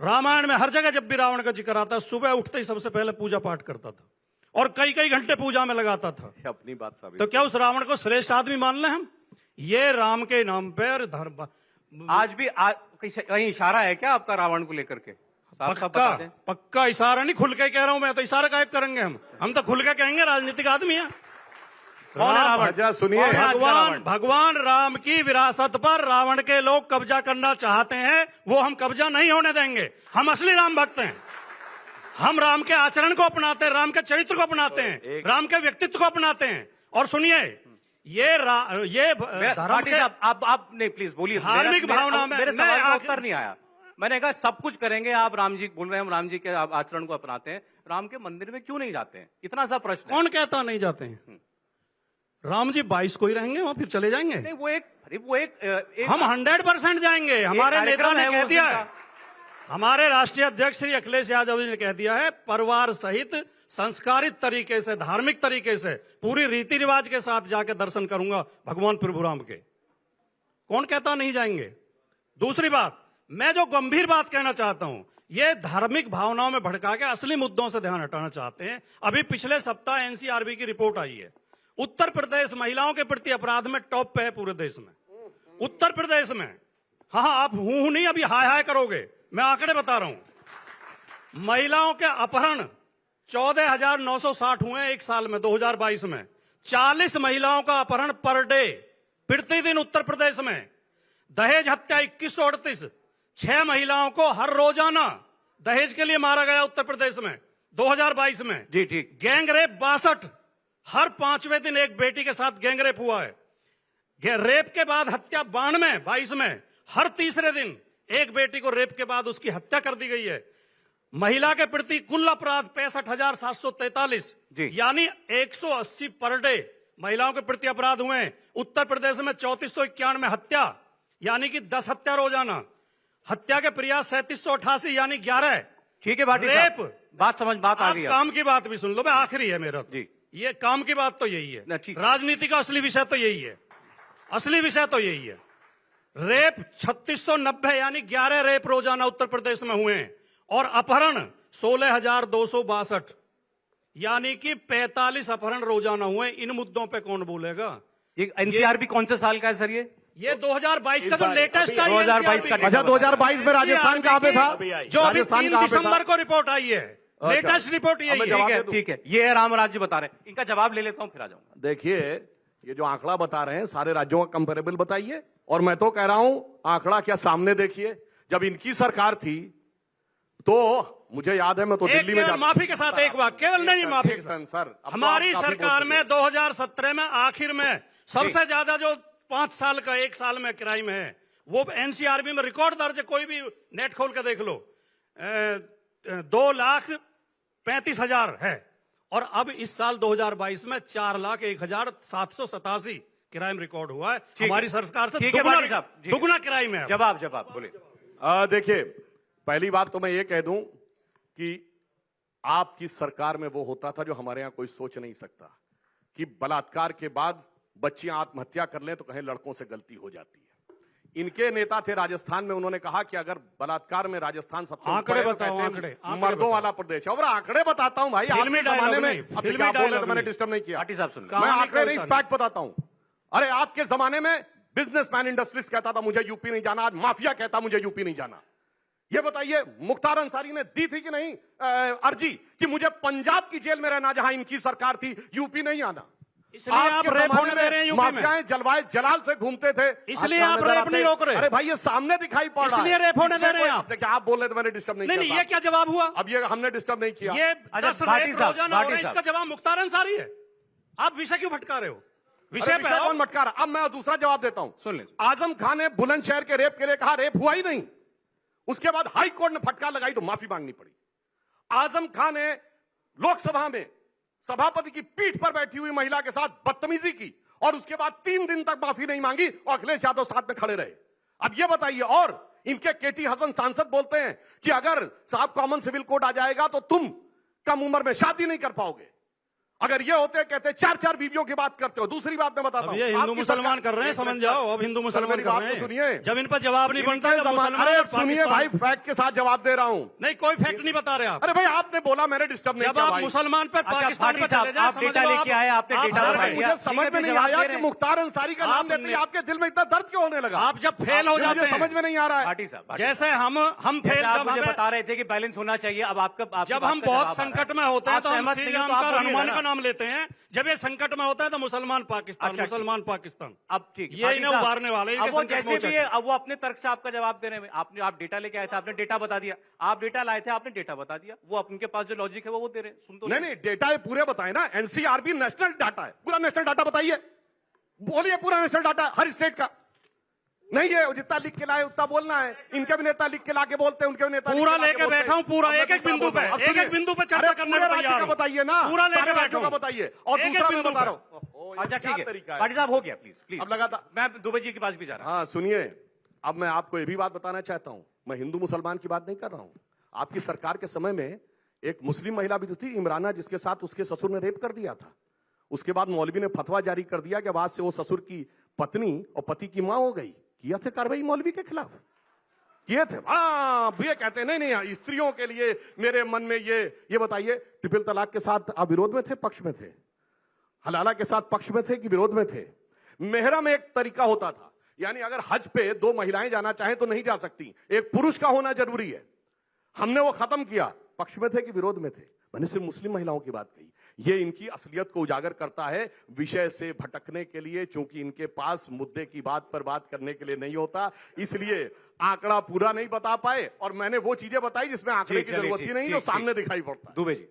S4: रामायण में हर जगह जब भी रावण का जिक्र आता है, सुबह उठते ही सबसे पहले पूजा पाठ करता था और कई घंटे पूजा में लगाता था।
S2: अपनी बात साबित।
S4: तो क्या उस रावण को श्रेष्ठ आदमी मान लें हम? ये राम के नाम पर धर्म
S1: आज भी कहीं इशारा है क्या आपका रावण को लेकर के?
S4: पक्का इशारा नहीं, खुल के कह रहा हूं मैं, तो इशारा गायब करेंगे हम तो खुल के कहेंगे, राजनीतिक आदमी है।
S1: कौन है रावण?
S2: सुनिए,
S4: भगवान राम की विरासत पर रावण के लोग कब्जा करना चाहते हैं, वो हम कब्जा नहीं होने देंगे। हम असली राम भक्त हैं, हम राम के आचरण को अपनाते हैं, राम के चरित्र को अपनाते हैं, राम के व्यक्तित्व को अपनाते हैं। और सुनिए, ये
S1: धर्म के आप नहीं, प्लीज बोलिए।
S4: धार्मिक भावना में
S1: मेरे सवाल का उत्तर नहीं आया। मैंने कहा सब कुछ करेंगे, आप राम जी बोल रहे हैं, हम राम जी के आचरण को अपनाते हैं, राम के मंदिर में क्यों नहीं जाते हैं? इतना सा प्रश्न।
S4: कौन कहता नहीं जाते हैं? राम जी 22 को ही रहेंगे वहां, फिर चले जाएंगे?
S1: नहीं, वो एक
S4: हम 100% जाएंगे। हमारे नेता ने कह दिया है, हमारे राष्ट्रीय अध्यक्ष श्री अखिलेश यादव जी ने कह दिया है, परिवार सहित संस्कारित तरीके से, धार्मिक तरीके से, पूरी रीति रिवाज के साथ जाके दर्शन करूंगा भगवान प्रभुराम के। कौन कहता नहीं जाएंगे? दूसरी बात, मैं जो गंभीर बात कहना चाहता हूं, ये धार्मिक भावनाओं में भड़का के असली मुद्दों से ध्यान हटाना चाहते हैं। अभी पिछले सप्ताह एनसीआरबी की रिपोर्ट आई है, उत्तर प्रदेश महिलाओं के प्रति अपराध में टॉप पे है पूरे देश में। उत्तर प्रदेश में, हाँ, आप हूं नहीं, अभी हाय हाय करोगे, मैं आंकड़े बता रहा हूं। महिलाओं के अपहरण 14,960 हुए एक साल में, 2022 में। 40 महिलाओं का अपहरण पर डे, प्रतिदिन उत्तर प्रदेश में। दहेज हत्या 2138, 6 महिलाओं को हर रोजाना दहेज के लिए मारा गया उत्तर प्रदेश में 2022 में।
S1: जी ठीक।
S4: गैंग रेप 62, हर 5वें दिन एक बेटी के साथ गैंग रेप हुआ है। रेप के बाद हत्या 92, 22 में हर तीसरे दिन एक बेटी को रेप के बाद उसकी हत्या कर दी गई है। महिला के प्रति कुल अपराध 65,743, यानी 180 पर डे महिलाओं के प्रति अपराध हुए हैं। उत्तर प्रदेश में 3491 हत्या, यानी कि 10 हत्या रोजाना। हत्या के प्रयास 3788, यानी 11।
S1: ठीक है भाटी
S4: रेप,
S1: साहब, बात समझ, बात आ
S4: आप
S1: गई है।
S4: काम की बात भी सुन लो, मैं आखिरी है मेरा
S1: जी।
S4: ये काम की बात तो यही है,
S1: ठीक।
S4: राजनीति का असली विषय तो यही है, असली विषय तो यही है। रेप 3690, यानी 11 रेप रोजाना उत्तर प्रदेश में हुए हैं। और अपहरण 16,262, यानी कि 45 अपहरण रोजाना हुए। इन मुद्दों पे कौन बोलेगा?
S1: ये एनसीआरबी कौन से साल का है सर?
S4: ये 2022 का जो लेटेस्ट आई है,
S1: 2022 का।
S2: अच्छा, 2022 में राजस्थान कहां पे था?
S4: जो अभी 3 दिसंबर को रिपोर्ट आई है, लेटेस्ट रिपोर्ट यही है।
S1: ठीक है, ठीक है, ये है रामराज जी बता रहे हैं, इनका जवाब ले लेता हूं फिर आ जाऊंगा।
S2: देखिए, ये जो आंकड़ा बता रहे हैं सारे राज्यों का कंपेरेबल बताइए। और मैं तो कह रहा हूं, आंकड़ा क्या सामने देखिए। जब इनकी सरकार थी तो मुझे याद है, मैं तो दिल्ली में
S4: माफी के साथ एक बात, केवल नहीं, माफी के साथ
S2: सर,
S4: हमारी सरकार में 2017 में आखिर में सबसे ज्यादा जो 5 साल का 1 साल में क्राइम है, वो एनसीआरबी में रिकॉर्ड दर्ज है। कोई भी नेट खोल के देख लो, 2,35,000 है। और अब इस साल 2022 में 4,01,787 क्राइम रिकॉर्ड हुआ है हमारी सरकार से। दुगुना क्राइम है।
S1: जवाब बोले।
S2: देखिए, पहली बात तो मैं ये कह दूं कि आपकी सरकार में वो होता था जो हमारे यहां कोई सोच नहीं सकता, कि बलात्कार के बाद बच्चियां आत्महत्या कर लें तो कहें लड़कों से गलती हो जाती है। इनके नेता थे राजस्थान में, उन्होंने कहा कि अगर बलात्कार में राजस्थान सबसे
S4: आंकड़े
S2: ऊपर है,
S4: बताओ,
S2: तो
S4: आंकड़े
S2: मर्दों वाला प्रदेश है। और आंकड़े बताता हूं भाई, आपके जमाने में, अब क्या बोले तो मैंने डिस्टर्ब नहीं किया।
S1: भाटी साहब सुन,
S2: मैं आंकड़े नहीं, फैक्ट बताता हूं। अरे आपके जमाने में बिजनेसमैन इंडस्ट्रीज कहता था मुझे यूपी नहीं जाना, आज माफिया कहता मुझे यूपी नहीं जाना। ये बताइए, मुख्तार अंसारी ने दी थी कि नहीं अर्जी कि मुझे पंजाब की जेल में रहना जहां इनकी सरकार थी, यूपी नहीं आना?
S4: इसलिए आप रेप होने दे रहे हैं यूपी में।
S2: माफियाएं जलवाए जलाल से घूमते थे,
S4: इसलिए आप रेप नहीं रोक रहे।
S2: अरे भाई, ये सामने दिखाई पड़ रहा है,
S4: इसलिए रेप होने दे रहे हैं आप।
S2: देखिए, आप बोल रहे थे, मैंने डिस्टर्ब नहीं किया।
S4: नहीं, ये क्या जवाब हुआ?
S2: अब ये हमने डिस्टर्ब नहीं किया।
S4: ये
S1: अच्छा,
S4: 10
S1: भाटी
S4: रेप
S1: साहब,
S4: रोजाना हो रहे हैं,
S1: भाटी
S4: इसका जवाब मुख्तार अंसारी है। आप विषय क्यों भटका रहे हो? विषय पे
S2: कौन भटका रहा? अब मैं दूसरा जवाब देता हूं।
S1: सुन ले।
S2: आजम खान ने बुलंदशहर के रेप के लिए कहा, रेप हुआ ही नहीं। उसके बाद हाई कोर्ट ने फटकार लगाई तो माफी मांगनी पड़ी। आजम खान ने लोकसभा में सभापति की पीठ पर बैठी हुई महिला के साथ बदतमीजी की और उसके बाद 3 दिन तक माफी नहीं मांगी और अखिलेश यादव साथ में खड़े रहे। अब ये बताइए, और इनके केटी हसन सांसद बोलते हैं कि अगर साहब कॉमन सिविल कोड आ जाएगा तो तुम कम उम्र में शादी नहीं कर पाओगे। अगर ये होते कहते 4-4 बीवियों की बात करते हो। दूसरी बात मैं बताता हूं,
S4: ये हिंदू मुसलमान कर रहे हैं, समझ जाओ। अब हिंदू मुसलमान कर रहे हैं,
S2: सुनिए।
S4: जब इन पर जवाब नहीं बनता,
S2: अरे सुनिए भाई, फैक्ट के साथ जवाब दे रहा हूं।
S4: नहीं, कोई फैक्ट नहीं बता रहे आप।
S2: अरे भाई, आपने बोला, मैंने डिस्टर्ब नहीं
S4: जब
S2: किया
S4: आप
S2: भाई।
S4: मुसलमान पे पाकिस्तान पे चले जाएं,
S1: आप डेटा लेके आए, आपने डेटा बता दिया।
S2: मुझे समझ में नहीं आया कि मुख्तार अंसारी का नाम लेते ही आपके दिल में इतना दर्द क्यों होने लगा?
S4: आप जब फेल हो जाते हैं,
S2: समझ में नहीं आ रहा है।
S1: भाटी साहब,
S4: जैसे हम फेल,
S1: आप मुझे बता रहे थे कि बैलेंस होना चाहिए। अब आपका
S4: जब हम बहुत संकट में होते हैं तो हम श्री राम का, हनुमान का नाम लेते हैं। जब ये संकट में होता है तो मुसलमान पाकिस्तान, मुसलमान पाकिस्तान।
S1: अब ठीक,
S4: ये इन्हें उबारने वाले।
S1: अब वो जैसे भी है, अब वो अपने तर्क से आपका जवाब दे रहे हैं। आप डेटा लेके आए थे, आपने डेटा बता दिया। आप डेटा लाए थे, आपने डेटा बता दिया। वो उनके पास जो लॉजिक है वो दे रहे हैं। सुन तो
S2: नहीं, डेटा ये पूरे बताए ना। एनसीआरबी नेशनल डाटा है, पूरा नेशनल डाटा बताइए, बोलिए पूरा नेशनल डाटा हर स्टेट का। नहीं है जितना लिख के लाए उतना बोलना है। इनके भी नेता लिख के लाके बोलते हैं, उनके भी नेता
S4: पूरा लेके बैठा हूं, पूरा एक एक बिंदु पे चर्चा करने को तैयार हूं।
S2: बताइए ना,
S4: पूरा लेके बैठा हूं,
S2: बताइए। और दूसरा मैं बता रहा हूं।
S1: अच्छा ठीक है, भाटी साहब हो गया, प्लीज।
S2: अब लगातार
S1: मैं दुबे जी के पास भी जा रहा हूं।
S2: हाँ सुनिए, अब मैं आपको ये भी बात बताना चाहता हूं, मैं हिंदू मुसलमान की बात नहीं कर रहा हूं। आपकी सरकार के समय में एक मुस्लिम महिला भी तो थी इमराना, जिसके साथ उसके ससुर ने रेप कर दिया था। उसके बाद मौलवी ने फतवा जारी कर दिया कि अब आज से वो ससुर की पत्नी और पति की मां हो गई। किया थे कार्रवाई मौलवी के खिलाफ, किए थे। ये कहते हैं नहीं नहीं स्त्रियों के लिए मेरे मन में ये बताइए, ट्रिपल तलाक के साथ आप विरोध में थे, पक्ष में थे? हलाला के साथ पक्ष में थे कि विरोध में थे? मेहरम एक तरीका होता था, यानी अगर हज पे 2 महिलाएं जाना चाहें तो नहीं जा सकती, एक पुरुष का होना जरूरी है। हमने वो खत्म किया। पक्ष में थे कि विरोध में थे? मैंने सिर्फ मुस्लिम महिलाओं की बात कही। ये इनकी असलियत को उजागर करता है, विषय से भटकने के लिए, क्योंकि इनके पास मुद्दे की बात पर बात करने के लिए नहीं होता, इसलिए आंकड़ा पूरा नहीं बता पाए। और मैंने वो चीजें बताई जिसमें आंकड़े की जरूरत ही नहीं, जो सामने दिखाई पड़ता है।
S1: दुबे जी।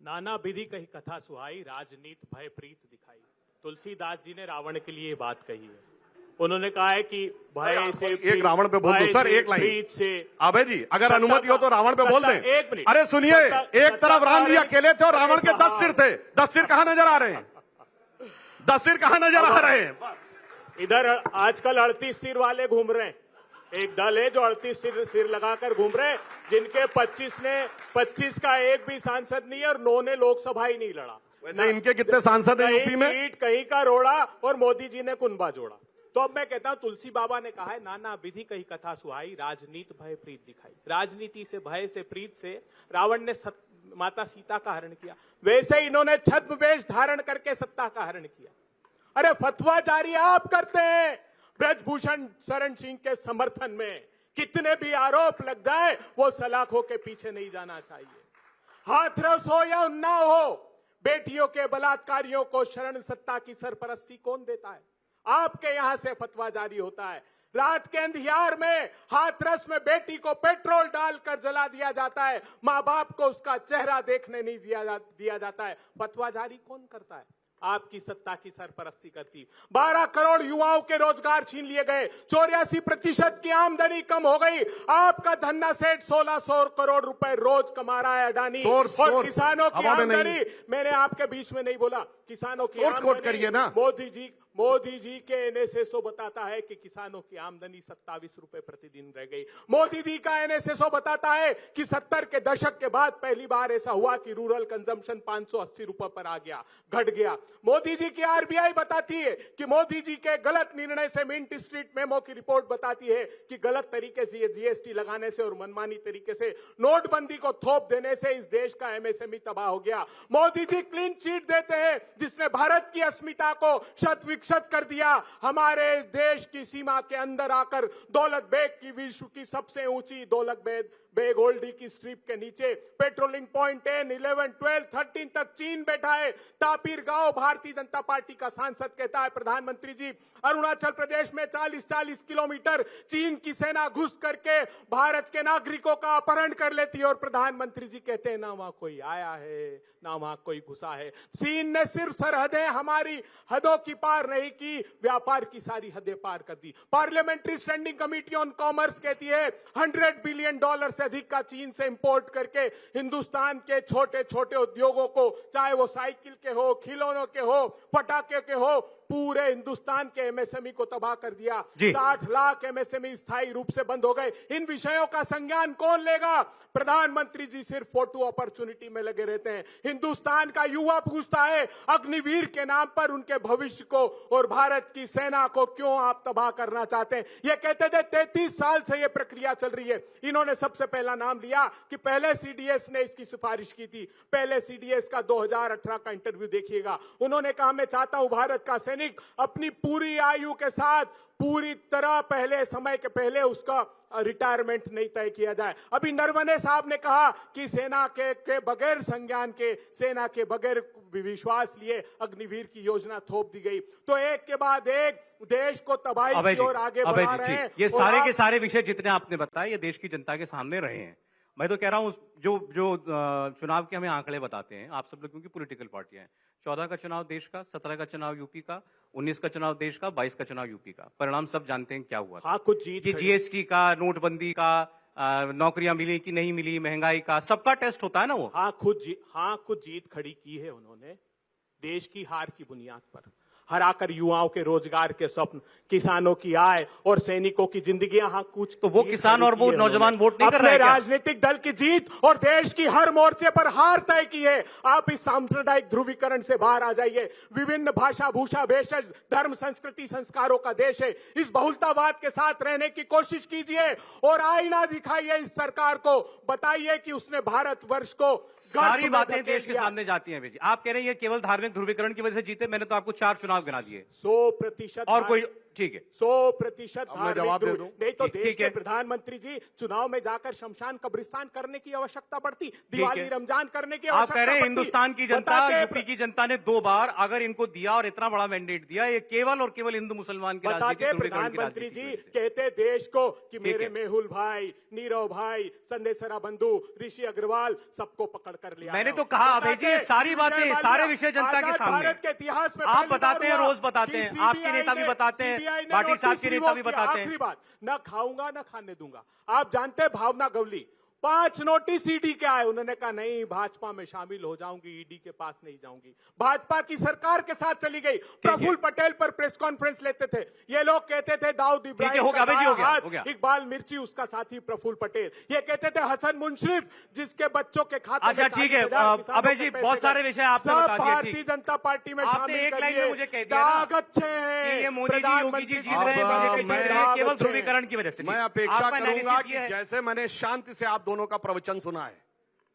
S3: नाना विधि कही कथा सुहाई, राजनीत भय प्रीत दिखाई। तुलसीदास जी ने रावण के लिए बात कही है। उन्होंने कहा है कि भय से,
S2: एक रावण पे बोल दो सर, एक लाइन
S3: प्रीत से।
S2: अबे जी अगर अनुमति हो तो रावण पे बोल दें।
S3: एक मिनट।
S2: अरे सुनिए, एक तरफ राम जी अकेले थे और रावण के 10 सिर थे। 10 सिर कहां नजर आ रहे हैं? 10 सिर कहां नजर आ रहे हैं?
S3: इधर आजकल 38 सिर वाले घूम रहे हैं। एक दल है जो 38 सिर लगाकर घूम रहे हैं, जिनके 25 का एक भी सांसद नहीं है और 9 ने लोकसभा ही नहीं लड़ा।
S2: वैसे इनके कितने सांसद हैं यूपी में?
S3: ईंट कहीं का रोड़ा और मोदी जी ने कुनबा जोड़ा। तो अब मैं कहता हूं, तुलसी बाबा ने कहा है नाना विधि कही कथा सुहाई, राजनीत भय प्रीत दिखाई। राजनीति से, भय से, प्रीत से रावण ने माता सीता का हरण किया, वैसे इन्होंने छद्म वेश धारण करके सत्ता का हरण किया। अरे फतवा जारी आप करते हैं ब्रजभूषण शरण सिंह के समर्थन में, कितने भी आरोप लग जाए वो सलाखों के पीछे नहीं जाना चाहिए। हाथरस हो या उन्नाव हो, बेटियों के बलात्कारियों को शरण सत्ता की सरपरस्ती कौन देता है? आपके यहां से फतवा जारी होता है। रात के अंधियार में हाथरस में बेटी को पेट्रोल डालकर जला दिया जाता है, मां बाप को उसका चेहरा देखने नहीं दिया जाता है। फतवा जारी कौन करता है? आपकी सत्ता की सरपरस्ती करती। 12 करोड़ युवाओं के रोजगार छीन लिए गए, 84% की आमदनी कम हो गई। आपका धन्ना सेठ 1600 करोड़ रुपए रोज कमा रहा है अडानी। और किसानों की आमदनी, मैंने आपके बीच में नहीं बोला, किसानों की आमदनी
S2: करिए ना।
S3: मोदी जी के एनएसएसओ बताता है कि किसानों की आमदनी 27 रुपए प्रतिदिन रह गई। मोदी जी का एनएसएसओ बताता है कि 70 के दशक के बाद पहली बार ऐसा हुआ कि रूरल कंजम्पशन 580 रुपए पर आ गया, घट गया। मोदी जी की आरबीआई बताती है कि मोदी जी के गलत निर्णय से, मिंट स्ट्रीट मेमो की रिपोर्ट बताती है कि गलत तरीके से, ये जीएसटी लगाने से और मनमानी तरीके से, नोटबंदी को थोप देने से इस देश का एमएसएमई तबाह हो गया। मोदी जी क्लीन चिट देते हैं, जिसने भारत की अस्मिता को शत विकसित कर दिया। हमारे देश की सीमा के अंदर आकर दौलत बेग की, विश्व की सबसे ऊंची दौलत बेग ओल्डी की स्ट्रिप के नीचे पेट्रोलिंग पॉइंट 10, 11, 12, 13 तक चीन बैठा है। तापीर गांव भारतीय जनता पार्टी का सांसद कहता है, प्रधानमंत्री जी अरुणाचल प्रदेश में 40-40 किलोमीटर चीन की सेना घुस करके भारत के नागरिकों का अपहरण कर लेती है, और प्रधानमंत्री जी कहते हैं ना वहां कोई आया है ना वहां कोई घुसा है। चीन ने सिर्फ सरहदें हमारी हदों की पार नहीं की, व्यापार की सारी हदें पार कर दी। Parliamentary standing committee on commerce कहती है $100 बिलियन से अधिक का चीन से इंपोर्ट करके हिंदुस्तान के छोटे छोटे उद्योगों को, चाहे वो साइकिल के हो, खिलौनों के हो, पटाखे के हो, पूरे हिंदुस्तान के एमएसएमई को तबाह कर दिया। 60 लाख एमएसएमई स्थायी रूप से बंद हो गए। इन विषयों का संज्ञान कौन लेगा? प्रधानमंत्री जी सिर्फ फोटो अपॉर्चुनिटी में लगे रहते हैं। हिंदुस्तान का युवा पूछता है अग्निवीर के नाम पर उनके भविष्य को और भारत की सेना को क्यों आप तबाह करना चाहते हैं? ये कहते थे 33 साल से ये प्रक्रिया चल रही है। इन्होंने सबसे पहला नाम लिया कि पहले सीडीएस ने इसकी सिफारिश की थी। पहले सीडीएस का 2018 का इंटरव्यू देखिएगा। उन्होंने कहा मैं चाहता हूं भारत का सैनिक अपनी पूरी आयु के साथ पूरी तरह पहले समय के पहले उसका रिटायरमेंट नहीं तय किया जाए। अभी नरवणे साहब ने कहा कि सेना के बगैर संज्ञान के, सेना के बगैर विश्वास लिए अग्निवीर की योजना थोप दी गई। तो एक के बाद एक देश को तबाही की ओर आगे बढ़ा रहे हैं।
S1: ये सारे के सारे विषय जितने आपने बताए ये देश की जनता के सामने रहे हैं। मैं तो कह रहा हूं जो चुनाव के हमें आंकड़े बताते हैं आप सब लोग, क्योंकि पॉलिटिकल पार्टियां हैं। 14 का चुनाव देश का, 17 का चुनाव यूपी का, 19 का चुनाव देश का, 22 का चुनाव यूपी का। परिणाम सब जानते हैं क्या हुआ।
S3: हाँ, कुछ जीत,
S1: ये जीएसटी का, नोटबंदी का, नौकरियां मिली कि नहीं मिली, महंगाई का, सबका टेस्ट होता है ना वो।
S3: खुद जीत खड़ी की है उन्होंने देश की हार की बुनियाद पर। हराकर युवाओं के रोजगार के स्वप्न, किसानों की आय और सैनिकों की जिंदगियां हाँ कुछ
S1: तो वो
S3: जीत
S1: किसान और वो
S3: खड़ी की है
S1: नौजवान
S3: उन्होंने।
S1: वोट नहीं कर
S3: अपने
S1: रहे हैं क्या?
S3: राजनीतिक दल की जीत और देश की हर मोर्चे पर हार तय की है। आप इस सांप्रदायिक ध्रुवीकरण से बाहर आ जाइए। विभिन्न भाषा, भूषा, भेषज, धर्म, संस्कृति, संस्कारों का देश है। इस बहुलतावाद के साथ रहने की कोशिश कीजिए और आईना दिखाइए इस सरकार को, बताइए कि उसने भारतवर्ष को
S1: सारी
S3: गर्त में
S1: बातें
S3: धकेल
S1: देश के
S3: दिया।
S1: सामने जाती हैं बेजी। आप कह रहे हैं ये केवल धार्मिक ध्रुवीकरण की वजह से जीते। मैंने तो आपको 4 चुनाव गिना दिए
S3: 100%
S1: और कोई, ठीक है
S3: 100%
S2: अब मैं जवाब दे दूं?
S3: नहीं तो
S1: ठीक
S3: देश के
S1: है।
S3: प्रधानमंत्री जी चुनाव में जाकर शमशान कब्रिस्तान करने की आवश्यकता पड़ती, दिवाली रमजान करने की
S1: आप
S3: आवश्यकता
S1: कह रहे हैं
S3: पड़ती।
S1: हिंदुस्तान की जनता,
S3: बताते-
S1: यूपी की जनता ने 2 बार अगर इनको दिया और इतना बड़ा मैंडेट दिया, ये केवल और केवल हिंदू मुसलमान की राजनीति,
S3: बताते
S1: ध्रुवीकरण की
S3: प्रधानमंत्री
S1: राजनीति
S3: जी
S1: की वजह से।
S3: कहते देश को कि मेरे
S1: है।
S3: मेहुल भाई, नीरव भाई, संदेशरा बंधु, ऋषि अग्रवाल सबको पकड़ कर लिया।
S1: मैंने तो कहा अभय जी, ये सारी बातें, सारे विषय जनता के सामने।
S3: भारत के इतिहास में
S1: आप
S3: पहली
S1: बताते
S3: बार
S1: हैं,
S3: हुआ
S1: रोज बताते
S3: कि
S1: हैं, आपके
S3: CBI
S1: नेता भी
S3: ने-
S1: बताते हैं,
S3: CBI ने
S1: भाटी साहब
S3: नोटिस
S1: के नेता भी
S3: रिवोक किया।
S1: बताते हैं।
S3: आखिरी बात, न खाऊंगा न खाने दूंगा। आप जानते हैं भावना गवली 5 नोटिस ईडी के आए, उन्होंने कहा नहीं भाजपा में शामिल हो जाऊंगी, ईडी के पास नहीं जाऊंगी। भाजपा की सरकार के साथ चली गई। प्रफुल्ल पटेल पर प्रेस कॉन्फ्रेंस लेते थे, ये लोग कहते थे दाऊद इब्राहिम
S1: हो गया
S3: का
S1: अभय जी, हो
S3: दायां
S1: गया।
S3: हाथ, इकबाल मिर्ची उसका साथी प्रफुल्ल पटेल, ये कहते थे हसन मुंशरिफ जिसके बच्चों के खाते
S1: अच्छा,
S3: में
S1: ठीक है।
S3: 40,000 किसानों
S1: अभय
S3: के
S1: जी,
S3: पैसे
S1: बहुत सारे
S3: गए।
S1: विषय आपने
S3: सब
S1: बता दिए,
S3: भारतीय
S1: ठीक।
S3: जनता पार्टी में
S1: आपने
S3: शामिल
S1: एक
S3: कर
S1: लाइन में
S3: लिए।
S1: मुझे कह दिया ना
S3: दाग अच्छे हैं
S1: कि ये मोदी जी, योगी जी जीत रहे हैं, बीजेपी जीत रहे हैं, केवल ध्रुवीकरण की वजह से।
S2: मैं
S1: ठीक।
S2: अपेक्षा
S1: आपका
S2: करूंगा
S1: एनालिसिस
S2: कि
S1: ये है।
S2: जैसे मैंने शांति से आप दोनों का प्रवचन सुना है,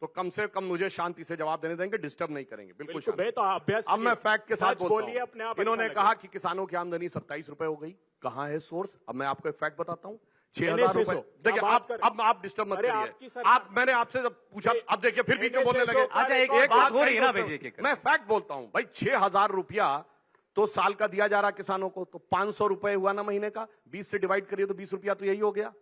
S2: तो कम से कम मुझे शांति से जवाब देने देंगे, डिस्टर्ब नहीं करेंगे। बिल्कुल शांति।
S3: बे तो अभ्यास
S2: अब मैं फैक्ट के साथ
S3: सच
S2: बोलता
S3: बोलिए, अपने
S2: हूं।
S3: आप
S2: इन्होंने
S3: अच्छा
S2: कहा
S3: लगे।
S2: कि किसानों की आमदनी 27 रुपए हो गई। कहां है सोर्स? अब मैं आपको एक फैक्ट बताता हूं।
S3: कहने
S2: 6,000
S3: से
S2: रुपए।
S3: सो।
S2: देखिए,
S3: क्या बात कर रहे हैं?
S2: अब आप डिस्टर्ब मत
S3: अरे आपकी
S2: करिए।
S3: सरकार-
S2: आप, मैंने आपसे जब पूछा, अब देखिए फिर बीच में
S3: कहने
S2: बोलने
S3: से
S2: लगे।
S3: सो।
S1: अच्छा, एक
S3: एक
S1: बात हो रही है ना भाई जी।
S2: मैं फैक्ट बोलता हूं भाई, 6,000 रुपया तो साल का दिया जा रहा किसानों को, तो 500 रुपए हुआ ना महीने का, 20 से डिवाइड करिए तो 20 रुपया तो यही हो गया।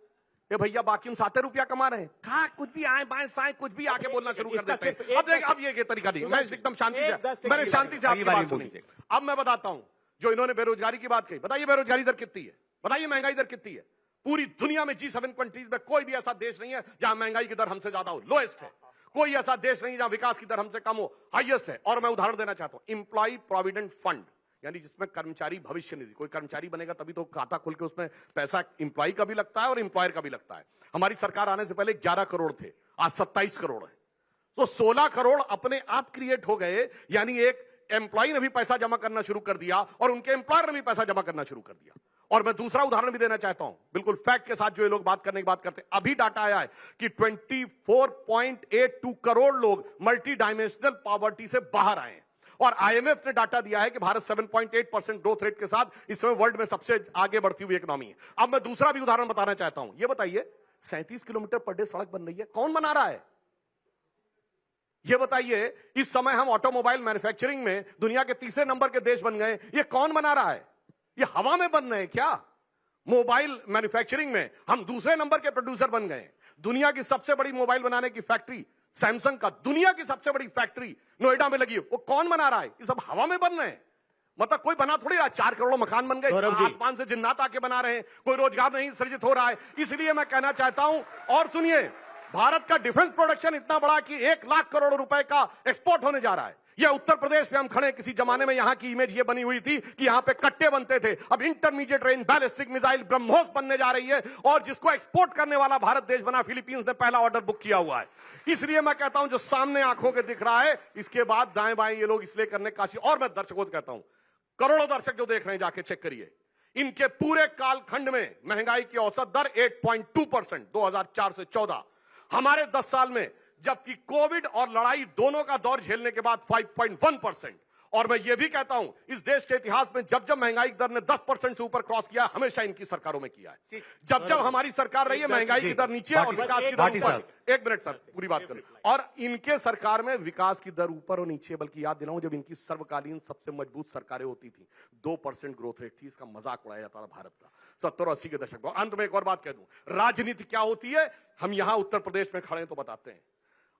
S2: ये भैया बाकी 7 रुपया कमा रहे हैं, कहा कुछ भी आए बाएं साएं कुछ भी आके बोलना शुरू कर
S3: इसका
S2: देते हैं।
S3: सिर्फ
S2: अब देख, अब ये तरीका नहीं, मैं एकदम शांति
S3: एक दस
S2: से,
S3: से
S2: मैंने
S3: अगली
S2: शांति से
S1: बारी-
S2: आपकी
S1: अगली
S2: बात
S1: बारी
S2: सुनी।
S1: बोलिए।
S2: अब मैं बताता हूं, जो इन्होंने बेरोजगारी की बात कही, बताइए बेरोजगारी दर कितनी है, बताइए महंगाई दर कितनी है। पूरी दुनिया में G7 कंट्रीज में कोई भी ऐसा देश नहीं है जहां महंगाई की दर हमसे ज्यादा हो, लोएस्ट है। कोई ऐसा देश नहीं जहां विकास की दर हमसे कम हो, हाईएस्ट है। और मैं उदाहरण देना चाहता हूं, इंप्लॉय प्रोविडेंट फंड, यानी जिसमें कर्मचारी भविष्य निधि, कोई कर्मचारी बनेगा तभी तो खाता खुल के उसमें पैसा इंप्लॉय का भी लगता है और इंप्लॉयर का भी लगता है। हमारी सरकार आने से पहले 11 करोड़ थे, आज 27 करोड़ है। तो 16 करोड़ अपने आप क्रिएट हो गए, यानी एक एम्प्लॉय ने भी पैसा जमा करना शुरू कर दिया और उनके एम्प्लॉयर ने भी पैसा जमा करना शुरू कर दिया। और मैं दूसरा उदाहरण भी देना चाहता हूं, बिल्कुल फैक्ट के साथ, जो ये लोग बात करने की बात करते हैं। अभी डाटा आया है कि 24.82 करोड़ लोग मल्टी डायमेंशनल पॉवर्टी से बाहर आए हैं। और आईएमएफ ने डाटा दिया है कि भारत 7.8% ग्रोथ रेट के साथ इस समय वर्ल्ड में सबसे आगे बढ़ती हुई इकोनॉमी है। अब मैं दूसरा भी उदाहरण बताना चाहता हूं। ये बताइए, 37 किलोमीटर पर डे सड़क बन रही है, कौन बना रहा है? ये बताइए, इस समय हम ऑटोमोबाइल मैन्युफैक्चरिंग में दुनिया के 3रे नंबर के देश बन गए, ये कौन बना रहा है? ये हवा में बन रहे हैं क्या? मोबाइल मैन्युफैक्चरिंग में हम 2रे नंबर के प्रोड्यूसर बन गए। दुनिया की सबसे बड़ी मोबाइल बनाने की फैक्ट्री सैमसंग का, दुनिया की सबसे बड़ी फैक्ट्री नोएडा में लगी है, वो कौन बना रहा है? ये सब हवा में बन रहे हैं। मतलब कोई बना थोड़ी रहा, 4 करोड़ मकान बन गए,
S3: गौरव जी।
S2: आसमान से जिन्नात आके बना रहे हैं, कोई रोजगार नहीं सृजित हो रहा है। इसलिए मैं कहना चाहता हूं, और सुनिए, भारत का डिफेंस प्रोडक्शन इतना बड़ा कि 1 लाख करोड़ रुपए का एक्सपोर्ट होने जा रहा है। यह उत्तर प्रदेश पे हम खड़े, किसी जमाने में यहां की इमेज ये बनी हुई थी कि यहां पे कट्टे बनते थे, अब intermediate range ballistic missile BrahMos बनने जा रही है, और जिसको एक्सपोर्ट करने वाला भारत देश बना। फिलीपींस ने पहला ऑर्डर बुक किया हुआ है। इसलिए मैं कहता हूं, जो सामने आंखों के दिख रहा है, इसके बाद दाएं बाएं ये लोग इसलिए करने का। और मैं दर्शकों को कहता हूं, करोड़ों दर्शक जो देख रहे हैं, जाके चेक करिए, इनके पूरे कालखंड में महंगाई की औसत दर 8.2%, 2004 से 14। हमारे 10 साल में, जबकि कोविड और लड़ाई दोनों का दौर झेलने के बाद 5.1%। और मैं ये भी कहता हूं, इस देश के इतिहास में जब जब महंगाई दर ने 10% से ऊपर क्रॉस किया, हमेशा इनकी सरकारों में किया है। जब जब हमारी सरकार रही है, महंगाई की दर नीचे और विकास की दर
S1: भाटी
S2: ऊपर।
S1: साहब।
S2: 1 मिनट सर, पूरी बात करें। और इनके सरकार में विकास की दर ऊपर और नीचे, बल्कि याद दिलाऊं, जब इनकी सर्वकालीन सबसे मजबूत सरकारें होती थी, 2% ग्रोथ रेट थी, इसका मजाक उड़ाया जाता था भारत का 70 और 80 के दशक में। अंत में एक और बात कह दूं, राजनीति क्या होती है, हम यहां उत्तर प्रदेश में खड़े हैं तो बताते हैं।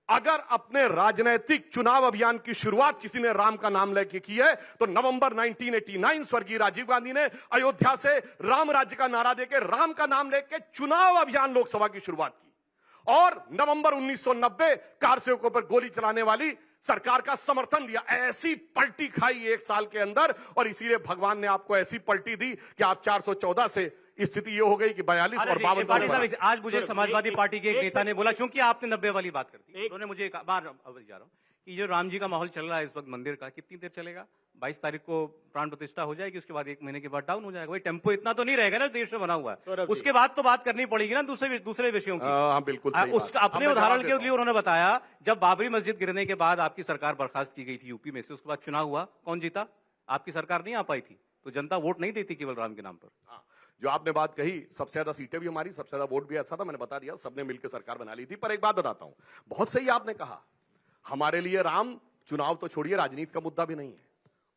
S2: अगर अपने राजनीतिक चुनाव अभियान की शुरुआत किसी ने राम का नाम लेके की है, तो नवंबर 1989 स्वर्गीय राजीव गांधी ने अयोध्या से राम राज्य का नारा देकर राम का नाम लेके चुनाव अभियान लोकसभा की शुरुआत की। और नवंबर 1990 कार सेवकों पर गोली चलाने वाली सरकार का समर्थन दिया, ऐसी पलटी खाई एक साल के अंदर, और इसीलिए भगवान ने आपको ऐसी पलटी दी कि आप 414 से स्थिति ये हो गई कि 42 और 52।
S1: पाटिल साहब, आज मुझे समाजवादी पार्टी के एक नेता ने बोला, चूंकि आपने 90 वाली बात कर दी, उन्होंने मुझे एक बार जा रहा हूं कि जो राम जी का माहौल चल रहा है इस वक्त मंदिर का, कितनी देर चलेगा? 22 तारीख को प्राण प्रतिष्ठा हो जाएगी, उसके बाद 1 महीने के बाद डाउन हो जाएगा। भाई टेम्पो इतना तो नहीं रहेगा ना देश में बना हुआ है, उसके बाद तो बात करनी पड़ेगी ना दूसरे विषयों की।
S2: हाँ, बिल्कुल सही बात।
S1: उसका अपने उदाहरण के लिए उन्होंने बताया, जब बाबरी मस्जिद गिरने के बाद आपकी सरकार बर्खास्त की गई थी यूपी में से, उसके बाद चुनाव हुआ, कौन जीता? आपकी सरकार नहीं आ पाई थी, तो जनता वोट नहीं देती केवल राम के नाम पर।
S2: हाँ, जो आपने बात कही, सबसे ज्यादा सीटें भी हमारी, सबसे ज्यादा वोट भी अच्छा था, मैंने बता दिया, सबने मिलकर सरकार बना ली थी। पर एक बात बताता हूं, बहुत सही आपने कहा, हमारे लिए राम चुनाव तो छोड़िए, राजनीति का मुद्दा भी नहीं है,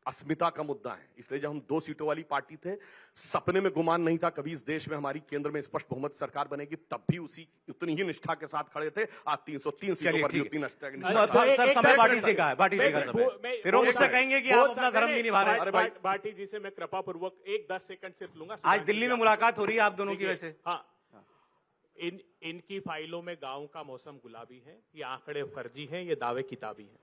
S2: अस्मिता का मुद्दा है। इसलिए जब हम 2 सीटों वाली पार्टी थे, सपने में गुमान नहीं था कभी इस देश में हमारी केंद्र में स्पष्ट बहुमत सरकार बनेगी, तब भी उतनी ही निष्ठा के साथ खड़े थे। आज 303 सीटों पर भी उतनी निष्ठा के
S1: सर, समय पाटिल जी का है, पाटिल जी का समय। फिर वो मुझसे कहेंगे कि आप अपना धर्म नहीं निभा रहे।
S3: अरे भाई, पाटिल जी से मैं कृपा पूर्वक 10 सेकंड सिर्फ लूंगा।
S1: आज दिल्ली में मुलाकात हो रही है आप दोनों की वैसे।
S3: हाँ, इनकी फाइलों में गाँव का मौसम गुलाबी है, ये आंकड़े फर्जी हैं, ये दावे किताबी हैं।